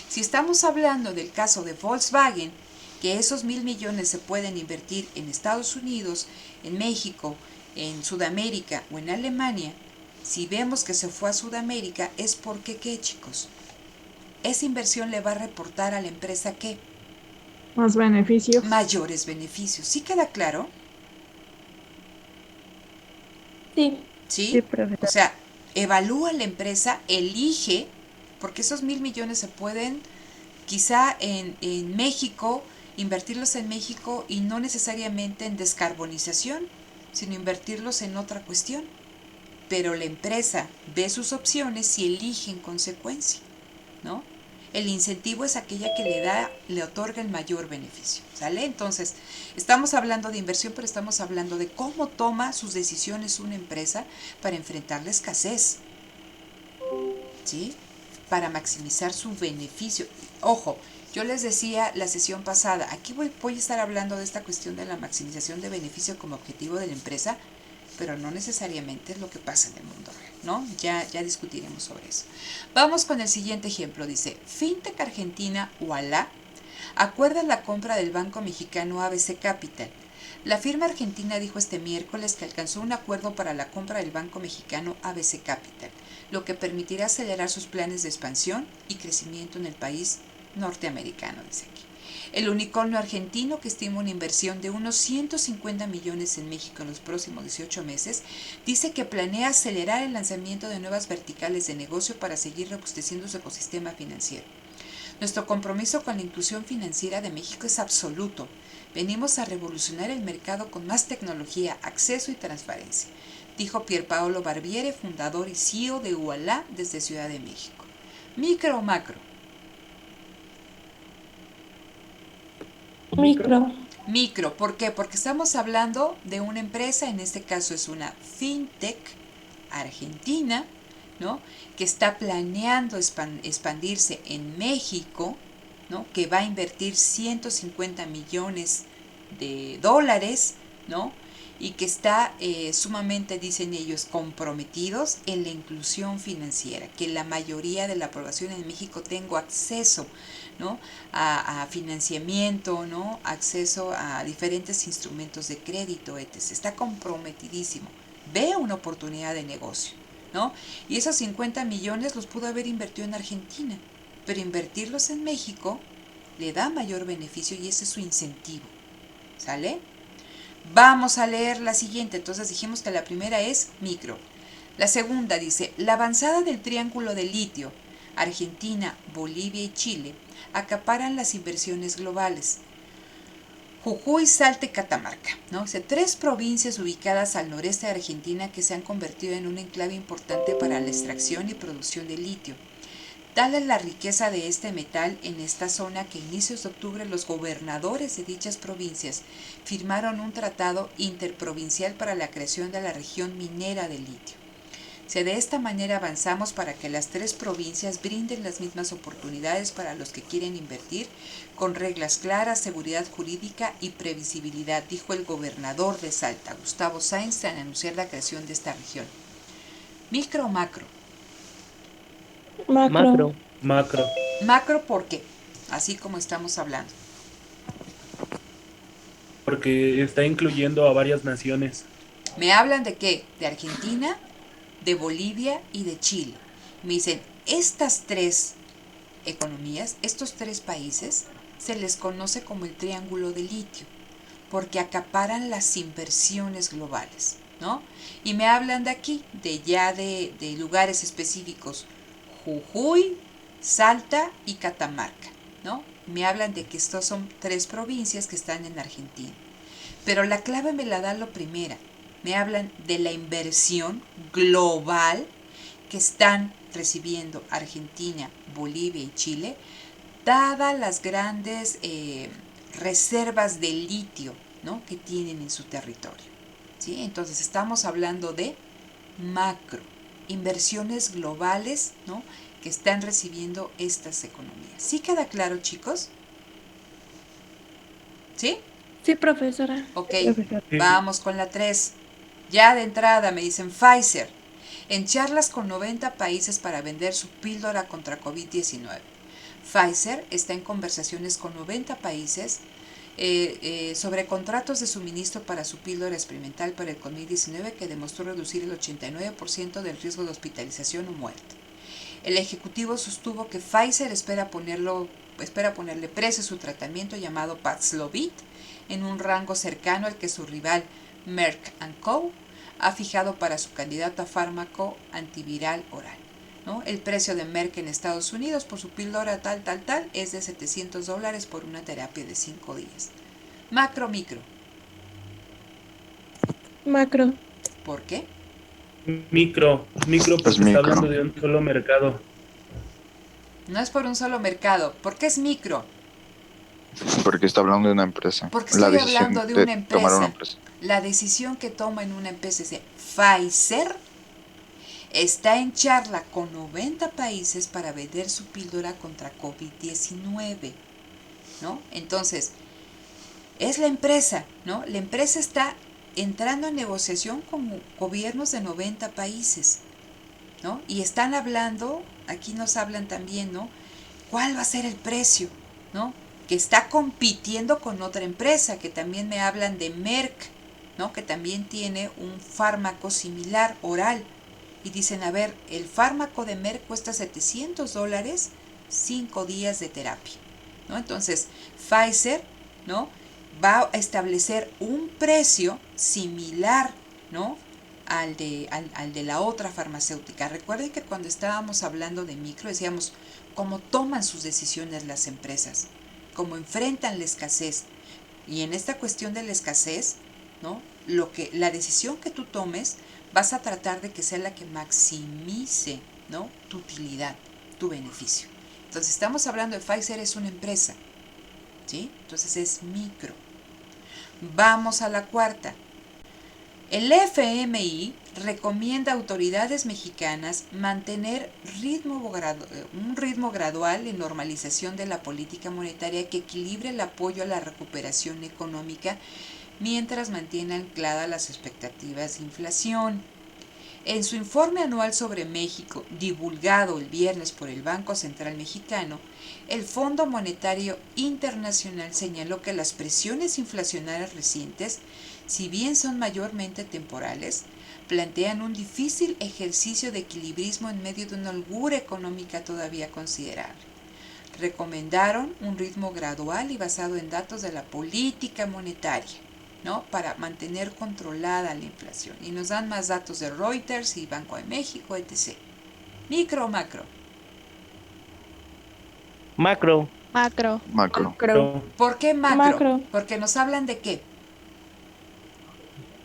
S1: Si estamos hablando del caso de Volkswagen, que esos 1000 millones se pueden invertir en Estados Unidos, en México, en Sudamérica o en Alemania, si vemos que se fue a Sudamérica, es porque, ¿qué, chicos? Esa inversión le va a reportar a la empresa, ¿qué?
S4: Más beneficios.
S1: Mayores beneficios. ¿Sí queda claro?
S6: Sí.
S1: ¿Sí?
S6: Sí, profesor.
S1: O sea, evalúa la empresa, elige, porque esos 1000 millones se pueden quizá en México, invertirlos en México y no necesariamente en descarbonización, sino invertirlos en otra cuestión. Pero la empresa ve sus opciones y elige en consecuencia, ¿no? El incentivo es aquella que le otorga el mayor beneficio, ¿sale? Entonces, estamos hablando de inversión, pero estamos hablando de cómo toma sus decisiones una empresa para enfrentar la escasez, ¿sí? Para maximizar su beneficio. Ojo, yo les decía la sesión pasada, aquí voy a estar hablando de esta cuestión de la maximización de beneficio como objetivo de la empresa, pero no necesariamente es lo que pasa en el mundo real, ¿no? Ya discutiremos sobre eso. Vamos con el siguiente ejemplo. Dice, Fintech Argentina, Ualá, acuerda la compra del banco mexicano ABC Capital. La firma argentina dijo este miércoles que alcanzó un acuerdo para la compra del banco mexicano ABC Capital, lo que permitirá acelerar sus planes de expansión y crecimiento en el país norteamericano, dice aquí. El unicornio argentino, que estima una inversión de unos 150 millones en México en los próximos 18 meses, dice que planea acelerar el lanzamiento de nuevas verticales de negocio para seguir robusteciendo su ecosistema financiero. Nuestro compromiso con la inclusión financiera de México es absoluto. Venimos a revolucionar el mercado con más tecnología, acceso y transparencia, dijo Pierpaolo Barbiere, fundador y CEO de Ualá desde Ciudad de México. Micro o macro. Micro, ¿por qué? Porque estamos hablando de una empresa, en este caso es una fintech argentina, ¿no? Que está planeando expandirse en México, ¿no? Que va a invertir 150 millones de dólares, ¿no? Y que está sumamente, dicen ellos, comprometidos en la inclusión financiera, que la mayoría de la población en México tenga acceso, ¿no? a financiamiento, ¿no? Acceso a diferentes instrumentos de crédito, etc. Está comprometidísimo. Ve una oportunidad de negocio, ¿no? Y esos 50 millones los pudo haber invertido en Argentina, pero invertirlos en México le da mayor beneficio y ese es su incentivo, ¿sale? Vamos a leer la siguiente. Entonces dijimos que la primera es micro. La segunda dice, la avanzada del triángulo de litio, Argentina, Bolivia y Chile, acaparan las inversiones globales. Jujuy, Salta y Catamarca, ¿no? O sea, 3 provincias ubicadas al noreste de Argentina que se han convertido en un enclave importante para la extracción y producción de litio. Tal es la riqueza de este metal en esta zona que a inicios de octubre los gobernadores de dichas provincias firmaron un tratado interprovincial para la creación de la región minera de litio. De esta manera avanzamos para que las 3 provincias brinden las mismas oportunidades para los que quieren invertir, con reglas claras, seguridad jurídica y previsibilidad, dijo el gobernador de Salta, Gustavo Sáenz, al anunciar la creación de esta región. ¿Micro o macro?
S5: Macro.
S1: Macro, ¿por qué? Así como estamos hablando.
S7: Porque está incluyendo a varias naciones.
S1: ¿Me hablan de qué? De Argentina, de Bolivia y de Chile. Me dicen, estas 3 economías, estos 3 países, se les conoce como el triángulo de litio, porque acaparan las inversiones globales, ¿no? Y me hablan de aquí, de lugares específicos, Jujuy, Salta y Catamarca, ¿no? Me hablan de que estos son 3 provincias que están en Argentina. Pero la clave me la da lo primera. Me hablan de la inversión global que están recibiendo Argentina, Bolivia y Chile, dadas las grandes reservas de litio, ¿no?, que tienen en su territorio, ¿sí? Entonces estamos hablando de macro, inversiones globales, ¿no?, que están recibiendo estas economías. ¿Sí queda claro, chicos? ¿Sí?
S6: Sí, profesora.
S1: Ok,
S4: Profesor.
S1: vamos con la 3. Ya de entrada me dicen Pfizer, en charlas con 90 países para vender su píldora contra COVID-19. Pfizer está en conversaciones con 90 países sobre contratos de suministro para su píldora experimental para el COVID-19 que demostró reducir el 89% del riesgo de hospitalización o muerte. El ejecutivo sostuvo que Pfizer espera ponerle precio a su tratamiento llamado Paxlovid en un rango cercano al que su rival Merck & Co. ha fijado para su candidato a fármaco antiviral oral, ¿no? El precio de Merck en Estados Unidos por su píldora tal es de $700 por una terapia de 5 días. Macro, micro.
S6: Macro.
S1: ¿Por qué?
S7: Micro porque
S9: Pues
S7: está
S9: micro.
S7: hablando de un solo mercado.
S1: No es por un solo mercado. ¿Por qué es micro?
S9: Porque está hablando de una empresa.
S1: Porque
S9: La
S1: estoy
S9: decisión
S1: hablando de
S9: de
S1: una empresa.
S9: tomar una empresa.
S1: La decisión que toma en una empresa es de Pfizer está en charla con 90 países para vender su píldora contra COVID-19, ¿no? Entonces, es la empresa, ¿no? La empresa está entrando en negociación con gobiernos de 90 países, ¿no? Y están hablando, aquí nos hablan también, ¿no?, ¿cuál va a ser el precio?, ¿no?, que está compitiendo con otra empresa, que también me hablan de Merck, ¿no?, que también tiene un fármaco similar oral, y dicen, a ver, el fármaco de Merck cuesta $700, 5 días de terapia, ¿no? Entonces, Pfizer, ¿no?, va a establecer un precio similar, ¿no?, al de la otra farmacéutica. Recuerden que cuando estábamos hablando de micro decíamos cómo toman sus decisiones las empresas, cómo enfrentan la escasez. Y en esta cuestión de la escasez, ¿no?, la decisión que tú tomes vas a tratar de que sea la que maximice, ¿no?, tu utilidad, tu beneficio. Entonces estamos hablando de Pfizer, es una empresa, ¿sí? Entonces es micro. Vamos a la cuarta. El FMI recomienda a autoridades mexicanas mantener un ritmo gradual en normalización de la política monetaria que equilibre el apoyo a la recuperación económica mientras mantiene ancladas las expectativas de inflación. En su informe anual sobre México, divulgado el viernes por el Banco Central Mexicano, el Fondo Monetario Internacional señaló que las presiones inflacionarias recientes, si bien son mayormente temporales, plantean un difícil ejercicio de equilibrismo en medio de una holgura económica todavía considerable. Recomendaron un ritmo gradual y basado en datos de la política monetaria, ¿no?, para mantener controlada la inflación. Y nos dan más datos de Reuters y Banco de México, etc. ¿Micro o macro?
S5: Macro.
S8: Macro.
S9: Macro.
S7: Pero
S1: ¿Por qué macro?
S6: Macro.
S1: Porque nos hablan de qué.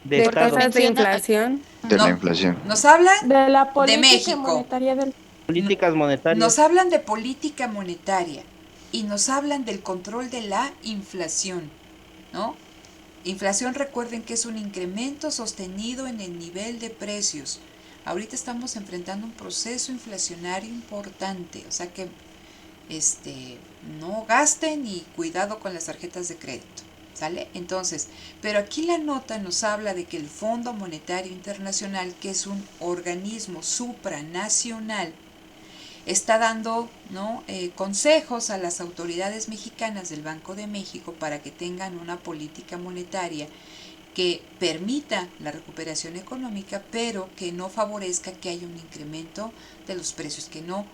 S5: De
S10: De
S5: Estado.
S10: tasas de
S8: Menciona-
S10: inflación.
S9: De
S1: No.
S9: la inflación.
S1: Nos hablan
S6: De la política
S1: México.
S6: monetaria del...
S5: Políticas monetarias.
S1: Nos hablan de política monetaria y nos hablan del control de la inflación, ¿no? Inflación, recuerden que es un incremento sostenido en el nivel de precios. Ahorita estamos enfrentando un proceso inflacionario importante, o sea que no gasten y cuidado con las tarjetas de crédito, ¿sale? Entonces, pero aquí la nota nos habla de que el Fondo Monetario Internacional, que es un organismo supranacional, está dando, ¿no?, consejos a las autoridades mexicanas del Banco de México para que tengan una política monetaria que permita la recuperación económica, pero que no favorezca que haya un incremento de los precios, que no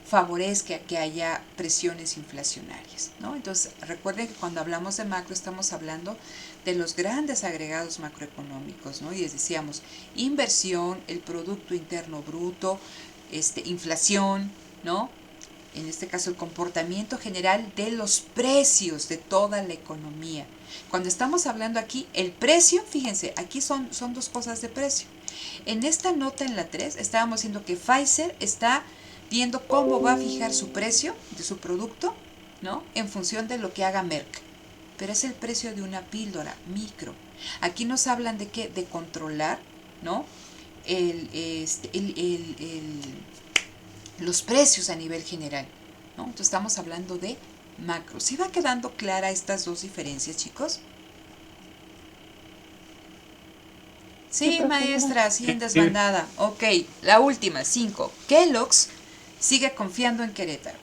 S1: favorezca que haya presiones inflacionarias, ¿no? Entonces, recuerden que cuando hablamos de macro estamos hablando de los grandes agregados macroeconómicos, ¿no? Y les decíamos, inversión, el Producto Interno Bruto, inflación, ¿no? En este caso, el comportamiento general de los precios de toda la economía. Cuando estamos hablando aquí, el precio, fíjense, aquí son dos cosas de precio. En esta nota, en la 3, estábamos diciendo que Pfizer está viendo cómo va a fijar su precio de su producto, ¿no? En función de lo que haga Merck. Pero es el precio de una píldora micro. Aquí nos hablan de qué, de controlar, ¿no? Los precios a nivel general, ¿no? Entonces estamos hablando de macro. ¿Sí va quedando clara estas dos diferencias, chicos? Sí, maestra, sí, en desbandada. Ok, la última, 5. Kellogg's sigue confiando en Querétaro.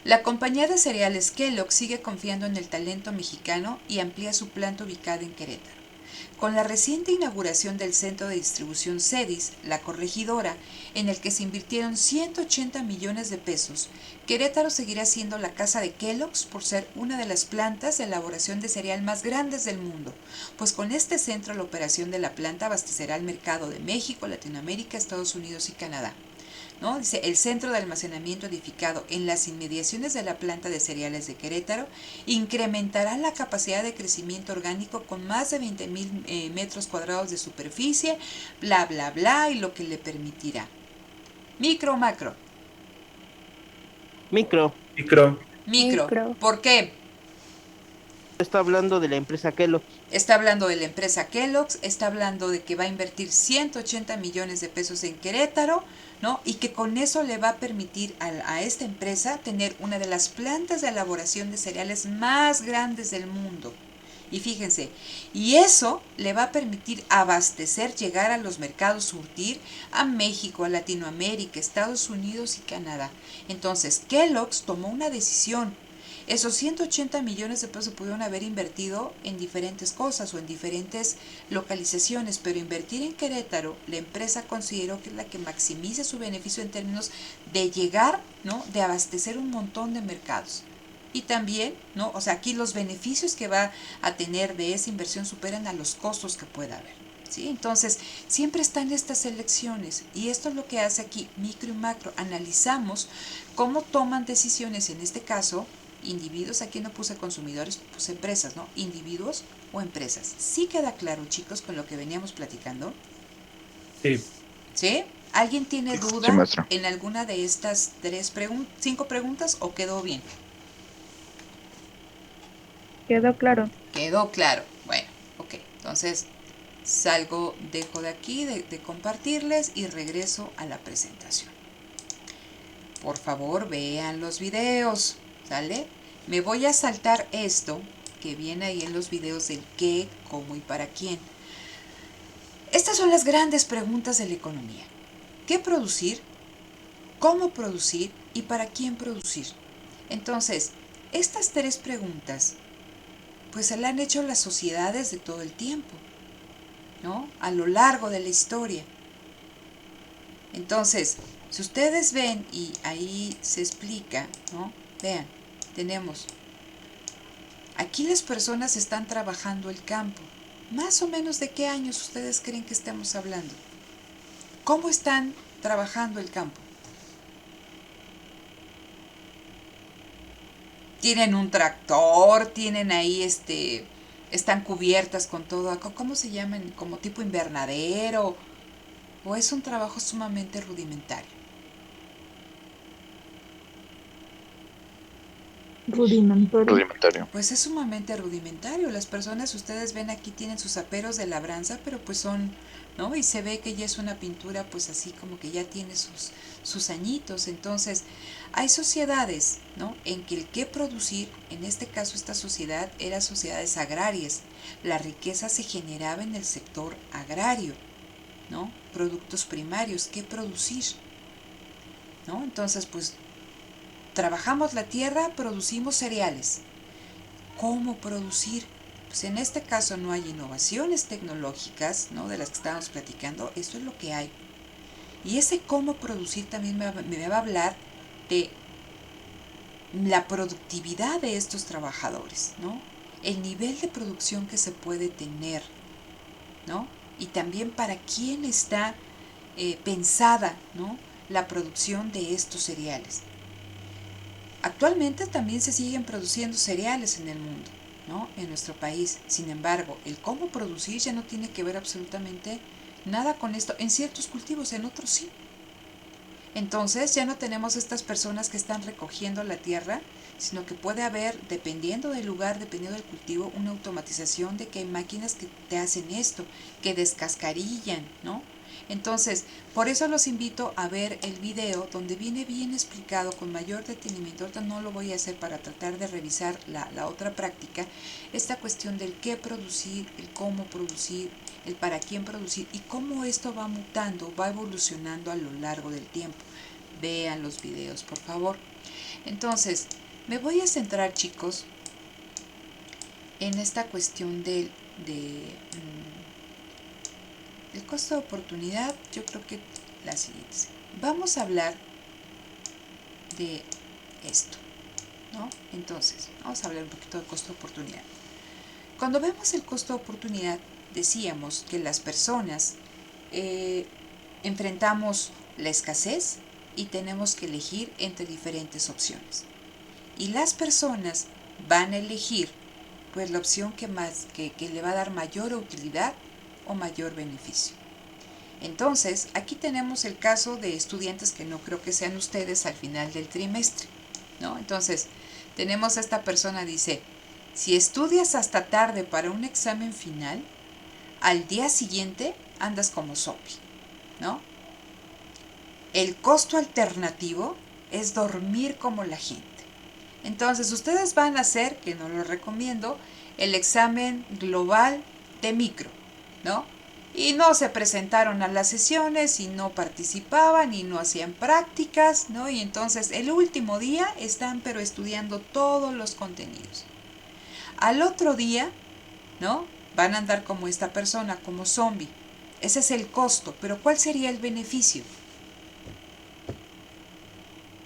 S1: La compañía de cereales Kellogg sigue confiando en el talento mexicano y amplía su planta ubicada en Querétaro. Con la reciente inauguración del centro de distribución CEDIS, La Corregidora, en el que se invirtieron 180 millones de pesos, Querétaro seguirá siendo la casa de Kellogg's por ser una de las plantas de elaboración de cereal más grandes del mundo, pues con este centro la operación de la planta abastecerá al mercado de México, Latinoamérica, Estados Unidos y Canadá. ¿No? Dice, el centro de almacenamiento edificado en las inmediaciones de la planta de cereales de Querétaro incrementará la capacidad de crecimiento orgánico con más de 20,000 metros cuadrados de superficie, bla, bla, bla, y lo que le permitirá. Micro o macro.
S5: Micro.
S1: Micro. ¿Por qué?
S5: Está hablando de la empresa Kellogg.
S1: Está hablando de la empresa Kellogg's, está hablando de que va a invertir 180 millones de pesos en Querétaro, ¿no? Y que con eso le va a permitir a esta empresa tener una de las plantas de elaboración de cereales más grandes del mundo. Y fíjense, y eso le va a permitir abastecer, llegar a los mercados, surtir a México, a Latinoamérica, Estados Unidos y Canadá. Entonces, Kellogg's tomó una decisión. Esos 180 millones de pesos se pudieron haber invertido en diferentes cosas o en diferentes localizaciones, pero invertir en Querétaro, la empresa consideró que es la que maximiza su beneficio en términos de llegar, ¿no? De abastecer un montón de mercados. Y también, ¿no? O sea, aquí los beneficios que va a tener de esa inversión superan a los costos que pueda haber. ¿Sí? Entonces, siempre están estas elecciones y esto es lo que hace aquí micro y macro. Analizamos cómo toman decisiones, en este caso, individuos, aquí no puse consumidores, puse empresas, ¿no? Individuos o empresas. ¿Sí queda claro, chicos, con lo que veníamos platicando?
S7: Sí.
S1: ¿Sí? ¿Alguien tiene duda en alguna de estas 5 preguntas o quedó bien?
S4: Quedó claro.
S1: Quedó claro. Bueno, ok. Entonces, dejo de aquí de compartirles y regreso a la presentación. Por favor, vean los videos, ¿sale? Me voy a saltar esto que viene ahí en los videos del qué, cómo y para quién. Estas son las grandes preguntas de la economía. ¿Qué producir? ¿Cómo producir? ¿Y para quién producir? Entonces, estas 3 preguntas, pues se las han hecho las sociedades de todo el tiempo, ¿no? A lo largo de la historia. Entonces, si ustedes ven, y ahí se explica, ¿no? Vean, tenemos, aquí las personas están trabajando el campo. Más o menos de qué años ustedes creen que estemos hablando. ¿Cómo están trabajando el campo? Tienen un tractor, tienen ahí están cubiertas con todo, ¿cómo se llaman? Como tipo invernadero, o es un trabajo sumamente rudimentario.
S9: Rudimentario.
S1: Pues es sumamente rudimentario. Las personas, ustedes ven aquí, tienen sus aperos de labranza, pero pues son, ¿no? Y se ve que ya es una pintura, pues así como que ya tiene sus añitos. Entonces, hay sociedades, ¿no? En que el qué producir, en este caso esta sociedad, eran sociedades agrarias. La riqueza se generaba en el sector agrario, ¿no? Productos primarios, ¿qué producir? ¿No? Entonces, pues, trabajamos la tierra, producimos cereales. ¿Cómo producir? Pues en este caso no hay innovaciones tecnológicas, ¿no? De las que estábamos platicando, eso es lo que hay. Y ese cómo producir también me va a hablar de la productividad de estos trabajadores, ¿no? El nivel de producción que se puede tener, ¿no? Y también para quién está pensada, ¿no? La producción de estos cereales. Actualmente también se siguen produciendo cereales en el mundo, ¿no? En nuestro país. Sin embargo, el cómo producir ya no tiene que ver absolutamente nada con esto. En ciertos cultivos, en otros sí. Entonces ya no tenemos estas personas que están recogiendo la tierra, sino que puede haber, dependiendo del lugar, dependiendo del cultivo, una automatización de que hay máquinas que te hacen esto, que descascarillan, ¿no? Entonces, por eso los invito a ver el video donde viene bien explicado con mayor detenimiento. Ahorita no lo voy a hacer para tratar de revisar la otra práctica, esta cuestión del qué producir, el cómo producir, el para quién producir y cómo esto va mutando, va evolucionando a lo largo del tiempo. Vean los videos, por favor. Entonces, me voy a centrar, chicos, en esta cuestión del costo de oportunidad. Yo creo que la siguiente. Vamos a hablar de esto, ¿no? Entonces, vamos a hablar un poquito del costo de oportunidad. Cuando vemos el costo de oportunidad, decíamos que las personas enfrentamos la escasez y tenemos que elegir entre diferentes opciones. Y las personas van a elegir pues la opción que le va a dar mayor utilidad o mayor beneficio. Entonces, aquí tenemos el caso de estudiantes que no creo que sean ustedes al final del trimestre, ¿no? Entonces, tenemos a esta persona, dice, si estudias hasta tarde para un examen final, al día siguiente andas como zombie, ¿no? El costo alternativo es dormir como la gente. Entonces, ustedes van a hacer, que no lo recomiendo, el examen global de micro, ¿no? Y no se presentaron a las sesiones y no participaban y no hacían prácticas, ¿no? Y entonces el último día están pero estudiando todos los contenidos. Al otro día, ¿no? Van a andar como esta persona, como zombie. Ese es el costo, pero ¿cuál sería el beneficio?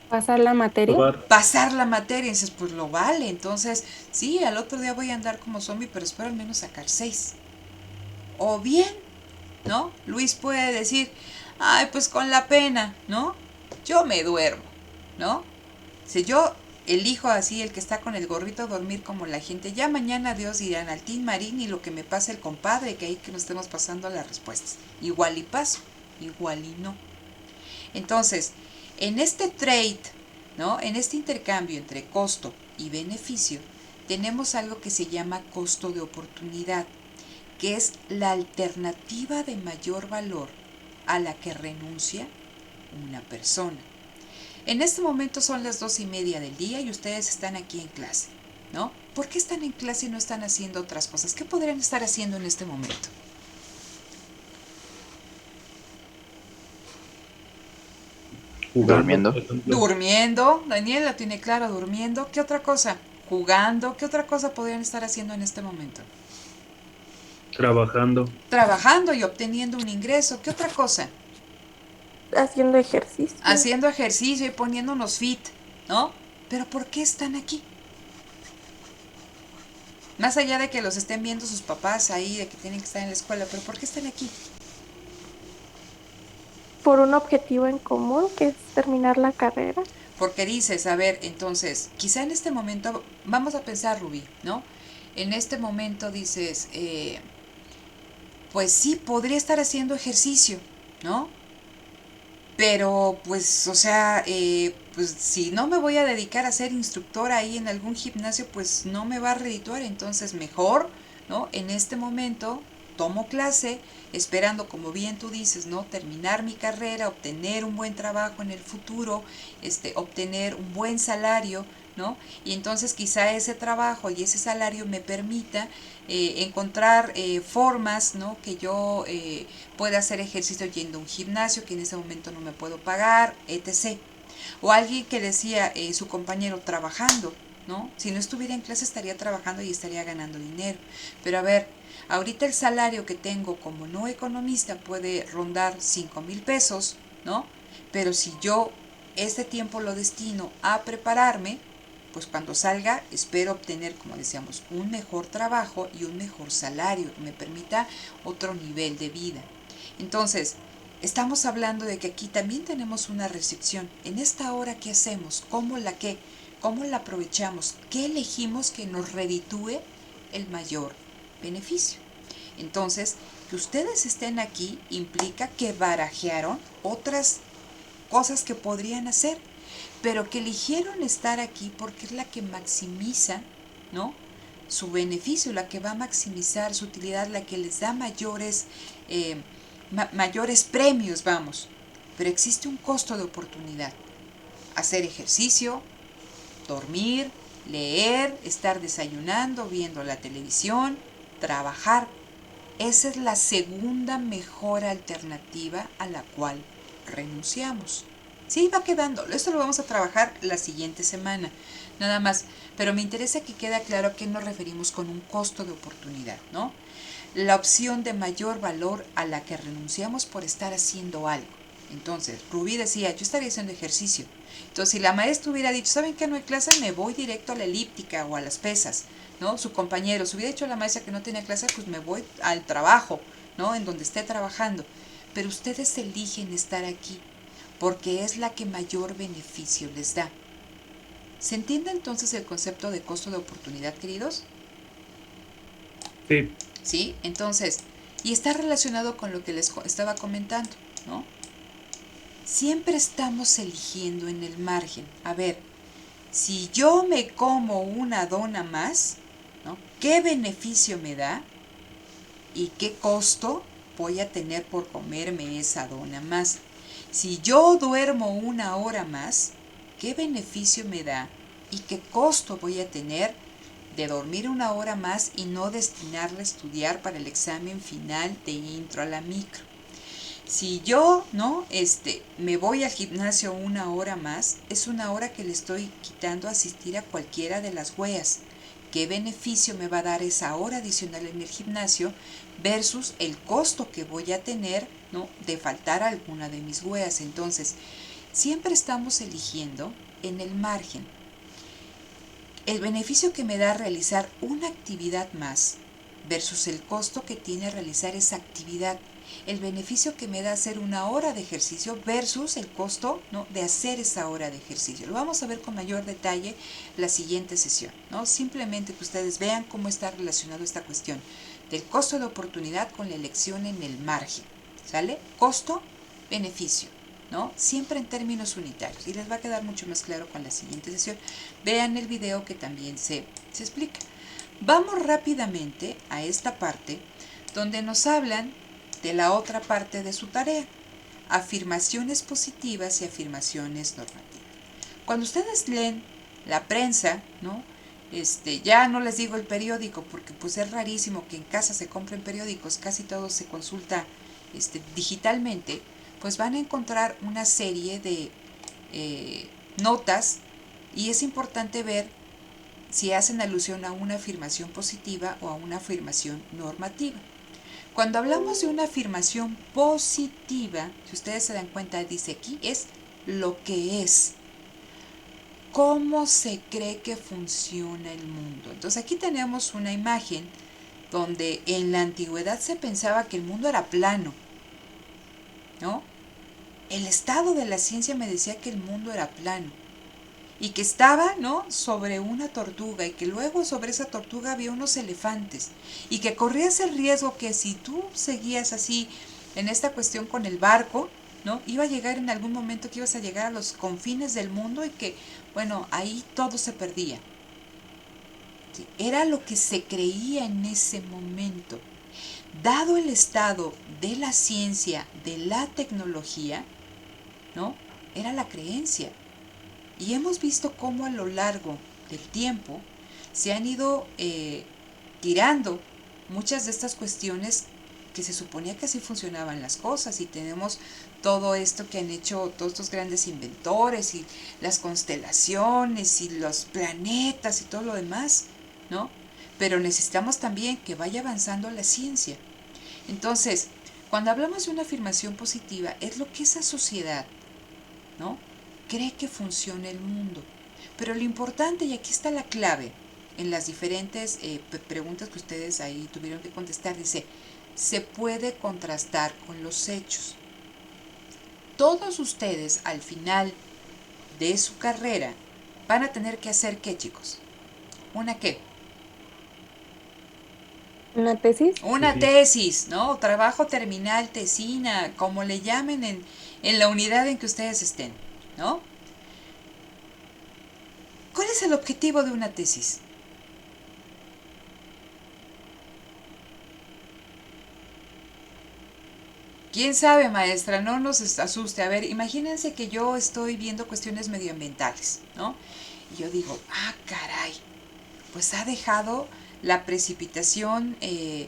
S6: Pasar la materia.
S1: Pasar la materia, y dices, pues lo vale. Entonces, sí, al otro día voy a andar como zombie, pero espero al menos sacar 6. O bien, ¿no? Luis puede decir, ay, pues con la pena, ¿no? Yo me duermo, ¿no? Si yo elijo así, el que está con el gorrito, dormir como la gente, ya mañana Dios dirán al Team Marín y lo que me pase el compadre, que ahí que nos estemos pasando las respuestas. Igual y paso, igual y no. Entonces, en este trade, ¿no? En este intercambio entre costo y beneficio, tenemos algo que se llama costo de oportunidad, que es la alternativa de mayor valor a la que renuncia una persona. En este momento son las 2:30 del día y ustedes están aquí en clase, ¿no? ¿Por qué están en clase y no están haciendo otras cosas? ¿Qué podrían estar haciendo en este momento?
S9: Durmiendo.
S1: Durmiendo, Daniel la tiene claro, durmiendo. ¿Qué otra cosa? Jugando. ¿Qué otra cosa podrían estar haciendo en este momento?
S3: Trabajando
S1: Y obteniendo un ingreso. ¿Qué otra cosa?
S6: Haciendo ejercicio.
S1: Haciendo ejercicio y poniéndonos fit, ¿no? Pero ¿por qué están aquí? Más allá de que los estén viendo sus papás ahí, de que tienen que estar en la escuela, pero ¿por qué están aquí?
S6: Por un objetivo en común, que es terminar la carrera.
S1: Porque dices, a ver, entonces, quizá en este momento, vamos a pensar, Rubí, ¿no? En este momento dices, pues sí, podría estar haciendo ejercicio, ¿no? Pero, pues, o sea, pues si no me voy a dedicar a ser instructora ahí en algún gimnasio, pues no me va a redituar. Entonces, mejor, ¿no? En este momento tomo clase, esperando, como bien tú dices, ¿no? Terminar mi carrera, obtener un buen trabajo en el futuro, obtener un buen salario, ¿no? Y entonces quizá ese trabajo y ese salario me permita encontrar formas, ¿no? Que yo pueda hacer ejercicio yendo a un gimnasio que en ese momento no me puedo pagar, etc. O alguien que decía su compañero trabajando, ¿no? Si no estuviera en clase estaría trabajando y estaría ganando dinero. Pero a ver, ahorita el salario que tengo como no economista puede rondar 5,000 pesos, ¿no? Pero si yo este tiempo lo destino a prepararme, pues cuando salga espero obtener, como decíamos, un mejor trabajo y un mejor salario que me permita otro nivel de vida. Entonces, estamos hablando de que aquí también tenemos una restricción. En esta hora, ¿qué hacemos? ¿Cómo la aprovechamos? ¿Qué elegimos que nos reditúe el mayor beneficio? Entonces, que ustedes estén aquí implica que barajearon otras cosas que podrían hacer, pero que eligieron estar aquí porque es la que maximiza, ¿no?, su beneficio, la que va a maximizar su utilidad, la que les da mayores premios, vamos. Pero existe un costo de oportunidad. Hacer ejercicio, dormir, leer, estar desayunando, viendo la televisión, trabajar. Esa es la segunda mejor alternativa a la cual renunciamos. Sí, va quedando. Esto lo vamos a trabajar la siguiente semana, nada más. Pero me interesa que quede claro a qué nos referimos con un costo de oportunidad, ¿no? La opción de mayor valor a la que renunciamos por estar haciendo algo. Entonces, Rubí decía, yo estaría haciendo ejercicio. Entonces, si la maestra hubiera dicho, ¿saben qué? No hay clase, me voy directo a la elíptica o a las pesas, ¿no? Su compañero, si hubiera dicho a la maestra que no tenía clase, pues me voy al trabajo, ¿no? En donde esté trabajando. Pero ustedes eligen estar aquí porque es la que mayor beneficio les da. ¿Se entiende entonces el concepto de costo de oportunidad, queridos?
S7: Sí.
S1: ¿Sí? Entonces, y está relacionado con lo que les estaba comentando, ¿no? Siempre estamos eligiendo en el margen. A ver, si yo me como una dona más, ¿no?, ¿qué beneficio me da? ¿Y qué costo voy a tener por comerme esa dona más? Si yo duermo una hora más, ¿qué beneficio me da? ¿Y qué costo voy a tener de dormir una hora más y no destinarla a estudiar para el examen final de intro a la micro? Si yo, ¿no?, me voy al gimnasio una hora más, es una hora que le estoy quitando a asistir a cualquiera de las weas. ¿Qué beneficio me va a dar esa hora adicional en el gimnasio versus el costo que voy a tener, ¿no?, de faltar a alguna de mis weas? Entonces, siempre estamos eligiendo en el margen. El beneficio que me da realizar una actividad más versus el costo que tiene realizar esa actividad. El beneficio que me da hacer una hora de ejercicio versus el costo, ¿no?, de hacer esa hora de ejercicio. Lo vamos a ver con mayor detalle la siguiente sesión, ¿no? Simplemente que ustedes vean cómo está relacionado esta cuestión del costo de oportunidad con la elección en el margen, ¿sale? Costo, beneficio, ¿no? Siempre en términos unitarios. Y les va a quedar mucho más claro con la siguiente sesión. Vean el video que también se explica. Vamos rápidamente a esta parte donde nos hablan de la otra parte de su tarea, afirmaciones positivas y afirmaciones normativas. Cuando ustedes leen la prensa, ¿no?, ya no les digo el periódico porque pues es rarísimo que en casa se compren periódicos, casi todo se consulta digitalmente, pues van a encontrar una serie de notas y es importante ver si hacen alusión a una afirmación positiva o a una afirmación normativa. Cuando hablamos de una afirmación positiva, si ustedes se dan cuenta, dice aquí, es lo que es. ¿Cómo se cree que funciona el mundo? Entonces aquí tenemos una imagen donde en la antigüedad se pensaba que el mundo era plano, ¿no? El estado de la ciencia me decía que el mundo era plano y que estaba, ¿no?, sobre una tortuga y que luego sobre esa tortuga había unos elefantes y que corrías el riesgo que si tú seguías así en esta cuestión con el barco, ¿no?, iba a llegar en algún momento que ibas a llegar a los confines del mundo y que, bueno, ahí todo se perdía. ¿Sí? Era lo que se creía en ese momento. Dado el estado de la ciencia, de la tecnología, ¿no?, era la creencia. Y hemos visto cómo a lo largo del tiempo se han ido tirando muchas de estas cuestiones que se suponía que así funcionaban las cosas, y tenemos todo esto que han hecho todos estos grandes inventores y las constelaciones y los planetas y todo lo demás, ¿no? Pero necesitamos también que vaya avanzando la ciencia. Entonces, cuando hablamos de una afirmación positiva, es lo que esa sociedad, ¿no?, cree que funciona el mundo. Pero lo importante, y aquí está la clave, en las diferentes preguntas que ustedes ahí tuvieron que contestar, dice, se puede contrastar con los hechos. Todos ustedes, al final de su carrera, van a tener que hacer, ¿qué, chicos? ¿Una qué?
S6: ¿Una tesis?
S1: Una tesis, ¿no? Trabajo terminal, tesina, como le llamen en la unidad en que ustedes estén, ¿no? ¿Cuál es el objetivo de una tesis? ¿Quién sabe, maestra? No nos asuste. A ver, imagínense que yo estoy viendo cuestiones medioambientales, ¿no? Y yo digo, caray, pues ha dejado la precipitación de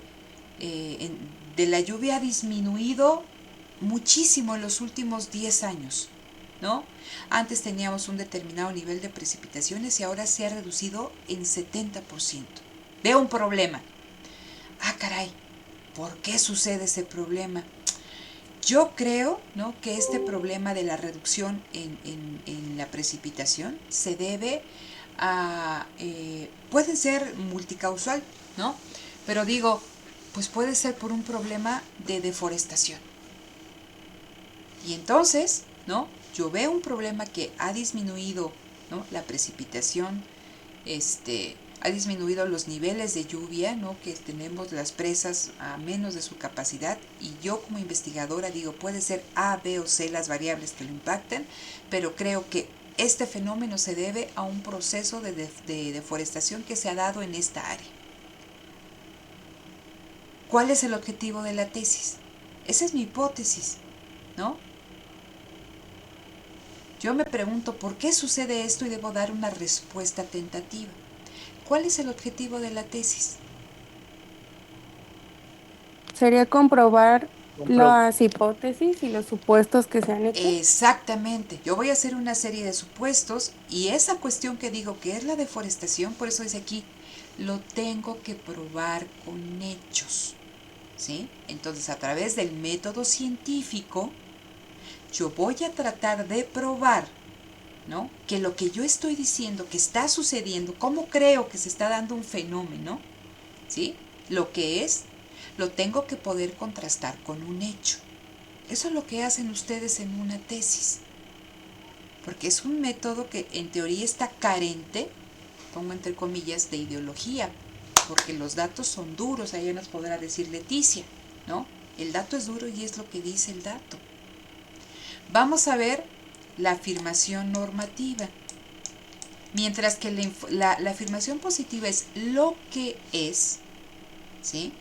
S1: la lluvia ha disminuido muchísimo en los últimos 10 años, ¿no? Antes teníamos un determinado nivel de precipitaciones y ahora se ha reducido en 70%. Veo un problema. Caray, ¿por qué sucede ese problema? Yo creo, ¿no?, que este problema de la reducción en la precipitación se debe a... puede ser multicausal, ¿no? Pero digo, pues puede ser por un problema de deforestación. Y entonces, ¿no?, yo veo un problema que ha disminuido, ¿no?, la precipitación, ha disminuido los niveles de lluvia, ¿no?, que tenemos las presas a menos de su capacidad, y yo como investigadora digo, puede ser A, B o C las variables que lo impacten, pero creo que este fenómeno se debe a un proceso de deforestación que se ha dado en esta área. ¿Cuál es el objetivo de la tesis? Esa es mi hipótesis, ¿no? Yo me pregunto por qué sucede esto y debo dar una respuesta tentativa. ¿Cuál es el objetivo de la tesis?
S6: Sería comprobar las hipótesis y los supuestos que se han hecho.
S1: Exactamente. Yo voy a hacer una serie de supuestos y esa cuestión que digo que es la deforestación, por eso dice aquí, lo tengo que probar con hechos, ¿sí? Entonces, a través del método científico, yo voy a tratar de probar, ¿no?, que lo que yo estoy diciendo que está sucediendo, cómo creo que se está dando un fenómeno, ¿sí?, lo que es, lo tengo que poder contrastar con un hecho. Eso es lo que hacen ustedes en una tesis, porque es un método que en teoría está carente, pongo entre comillas, de ideología, porque los datos son duros, ahí nos podrá decir Leticia, ¿no? El dato es duro y es lo que dice el dato. Vamos a ver la afirmación normativa. Mientras que la afirmación positiva es lo que es, ¿sí?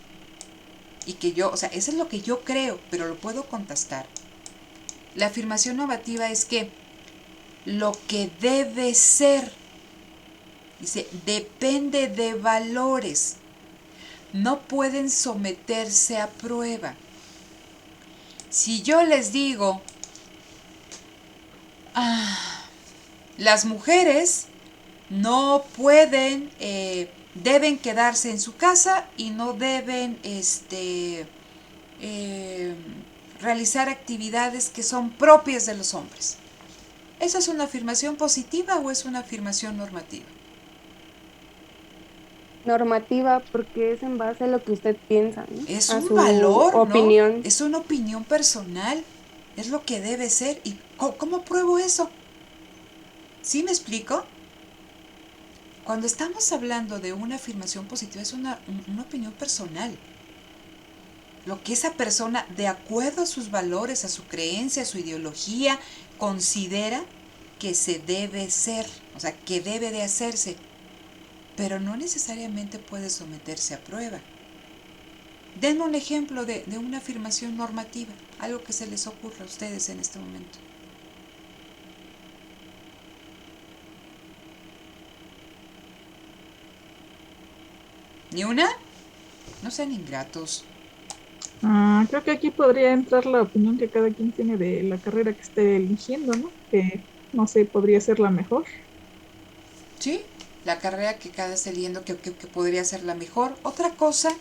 S1: Y que yo, o sea, eso es lo que yo creo, pero lo puedo contrastar. La afirmación normativa es que lo que debe ser, dice, depende de valores, no pueden someterse a prueba. Si yo les digo, las mujeres no pueden, deben quedarse en su casa y no deben realizar actividades que son propias de los hombres. ¿Esa es una afirmación positiva o es una afirmación normativa?
S6: Normativa, porque es en base a lo que usted piensa, ¿no?
S1: Es
S6: a
S1: un
S6: su
S1: valor,
S6: opinión.
S1: ¿no? Es una opinión personal. Es lo que debe ser. ¿Y cómo pruebo eso? ¿Sí me explico? Cuando estamos hablando de una afirmación positiva es una opinión personal. Lo que esa persona, de acuerdo a sus valores, a su creencia, a su ideología, considera que se debe ser, o sea, que debe de hacerse, pero no necesariamente puede someterse a prueba. Denme un ejemplo de una afirmación normativa, algo que se les ocurra a ustedes en este momento. ¿Ni una? No sean ingratos.
S10: Creo que aquí podría entrar la opinión que cada quien tiene de la carrera que esté eligiendo, ¿no? Que, no sé, podría ser la mejor.
S1: Sí, la carrera que cada esté eligiendo que podría ser la mejor. Otra cosa,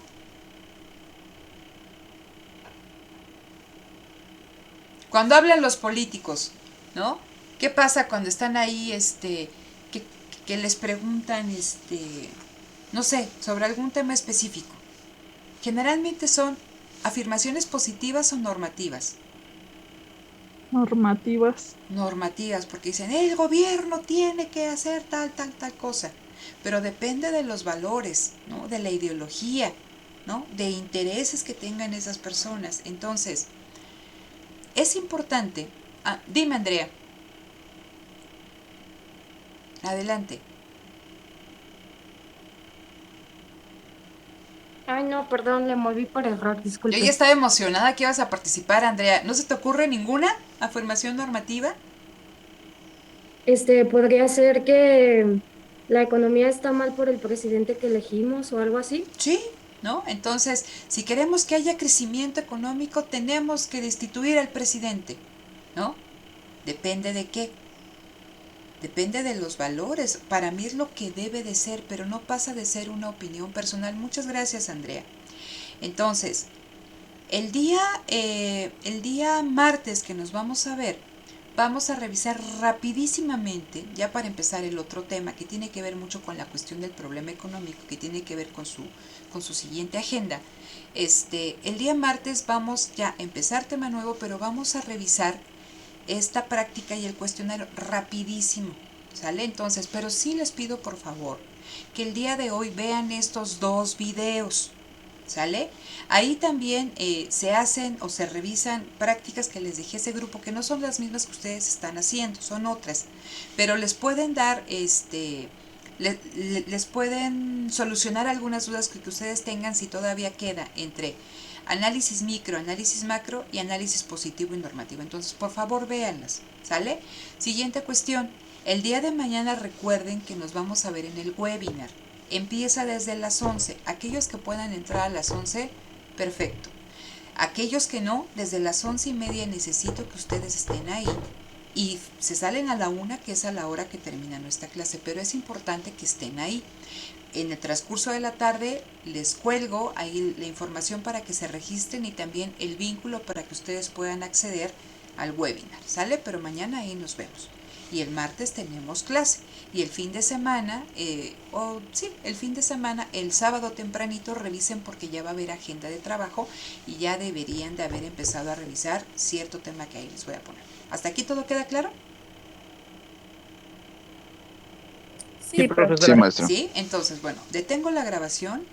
S1: cuando hablan los políticos, ¿no? ¿Qué pasa cuando están ahí, que les preguntan, no sé, sobre algún tema específico? Generalmente son afirmaciones positivas o normativas.
S10: Normativas.
S1: Normativas, porque dicen, el gobierno tiene que hacer tal cosa. Pero depende de los valores, ¿no? De la ideología, ¿no? De intereses que tengan esas personas. Entonces, es importante. Dime, Andrea. Adelante.
S11: Ay, no, perdón, le moví por error, disculpe.
S1: Yo ya estaba emocionada que ibas a participar, Andrea. ¿No se te ocurre ninguna afirmación normativa?
S11: Podría ser que la economía está mal por el presidente que elegimos o algo así.
S1: Sí, ¿no? Entonces, si queremos que haya crecimiento económico, tenemos que destituir al presidente, ¿no? ¿Depende de qué? Depende de los valores. Para mí es lo que debe de ser, pero no pasa de ser una opinión personal. Muchas gracias, Andrea. Entonces, el día martes que nos vamos a ver, vamos a revisar rapidísimamente, ya para empezar el otro tema que tiene que ver mucho con la cuestión del problema económico, que tiene que ver con su siguiente agenda. El día martes vamos ya a empezar tema nuevo, pero vamos a revisar esta práctica y el cuestionario rapidísimo, ¿sale? Entonces, pero sí les pido por favor que el día de hoy vean estos 2 videos, ¿sale? Ahí también se hacen o se revisan prácticas que les dejé a ese grupo, que no son las mismas que ustedes están haciendo, son otras, pero les pueden dar, les pueden solucionar algunas dudas que ustedes tengan si todavía queda entre análisis micro, análisis macro y análisis positivo y normativo. Entonces, por favor, véanlas, ¿sale? Siguiente cuestión. El día de mañana recuerden que nos vamos a ver en el webinar. Empieza desde las 11. Aquellos que puedan entrar a las 11, perfecto. Aquellos que no, desde las 11:30 necesito que ustedes estén ahí. Y se salen a la 1, que es a la hora que termina nuestra clase, pero es importante que estén ahí. En el transcurso de la tarde les cuelgo ahí la información para que se registren y también el vínculo para que ustedes puedan acceder al webinar, ¿sale? Pero mañana ahí nos vemos. Y el martes tenemos clase. Y el fin de semana, el sábado tempranito revisen porque ya va a haber agenda de trabajo y ya deberían de haber empezado a revisar cierto tema que ahí les voy a poner. ¿Hasta aquí todo queda claro?
S5: Sí, profesora.
S9: Sí, maestro.
S1: Sí, entonces, bueno, detengo la grabación.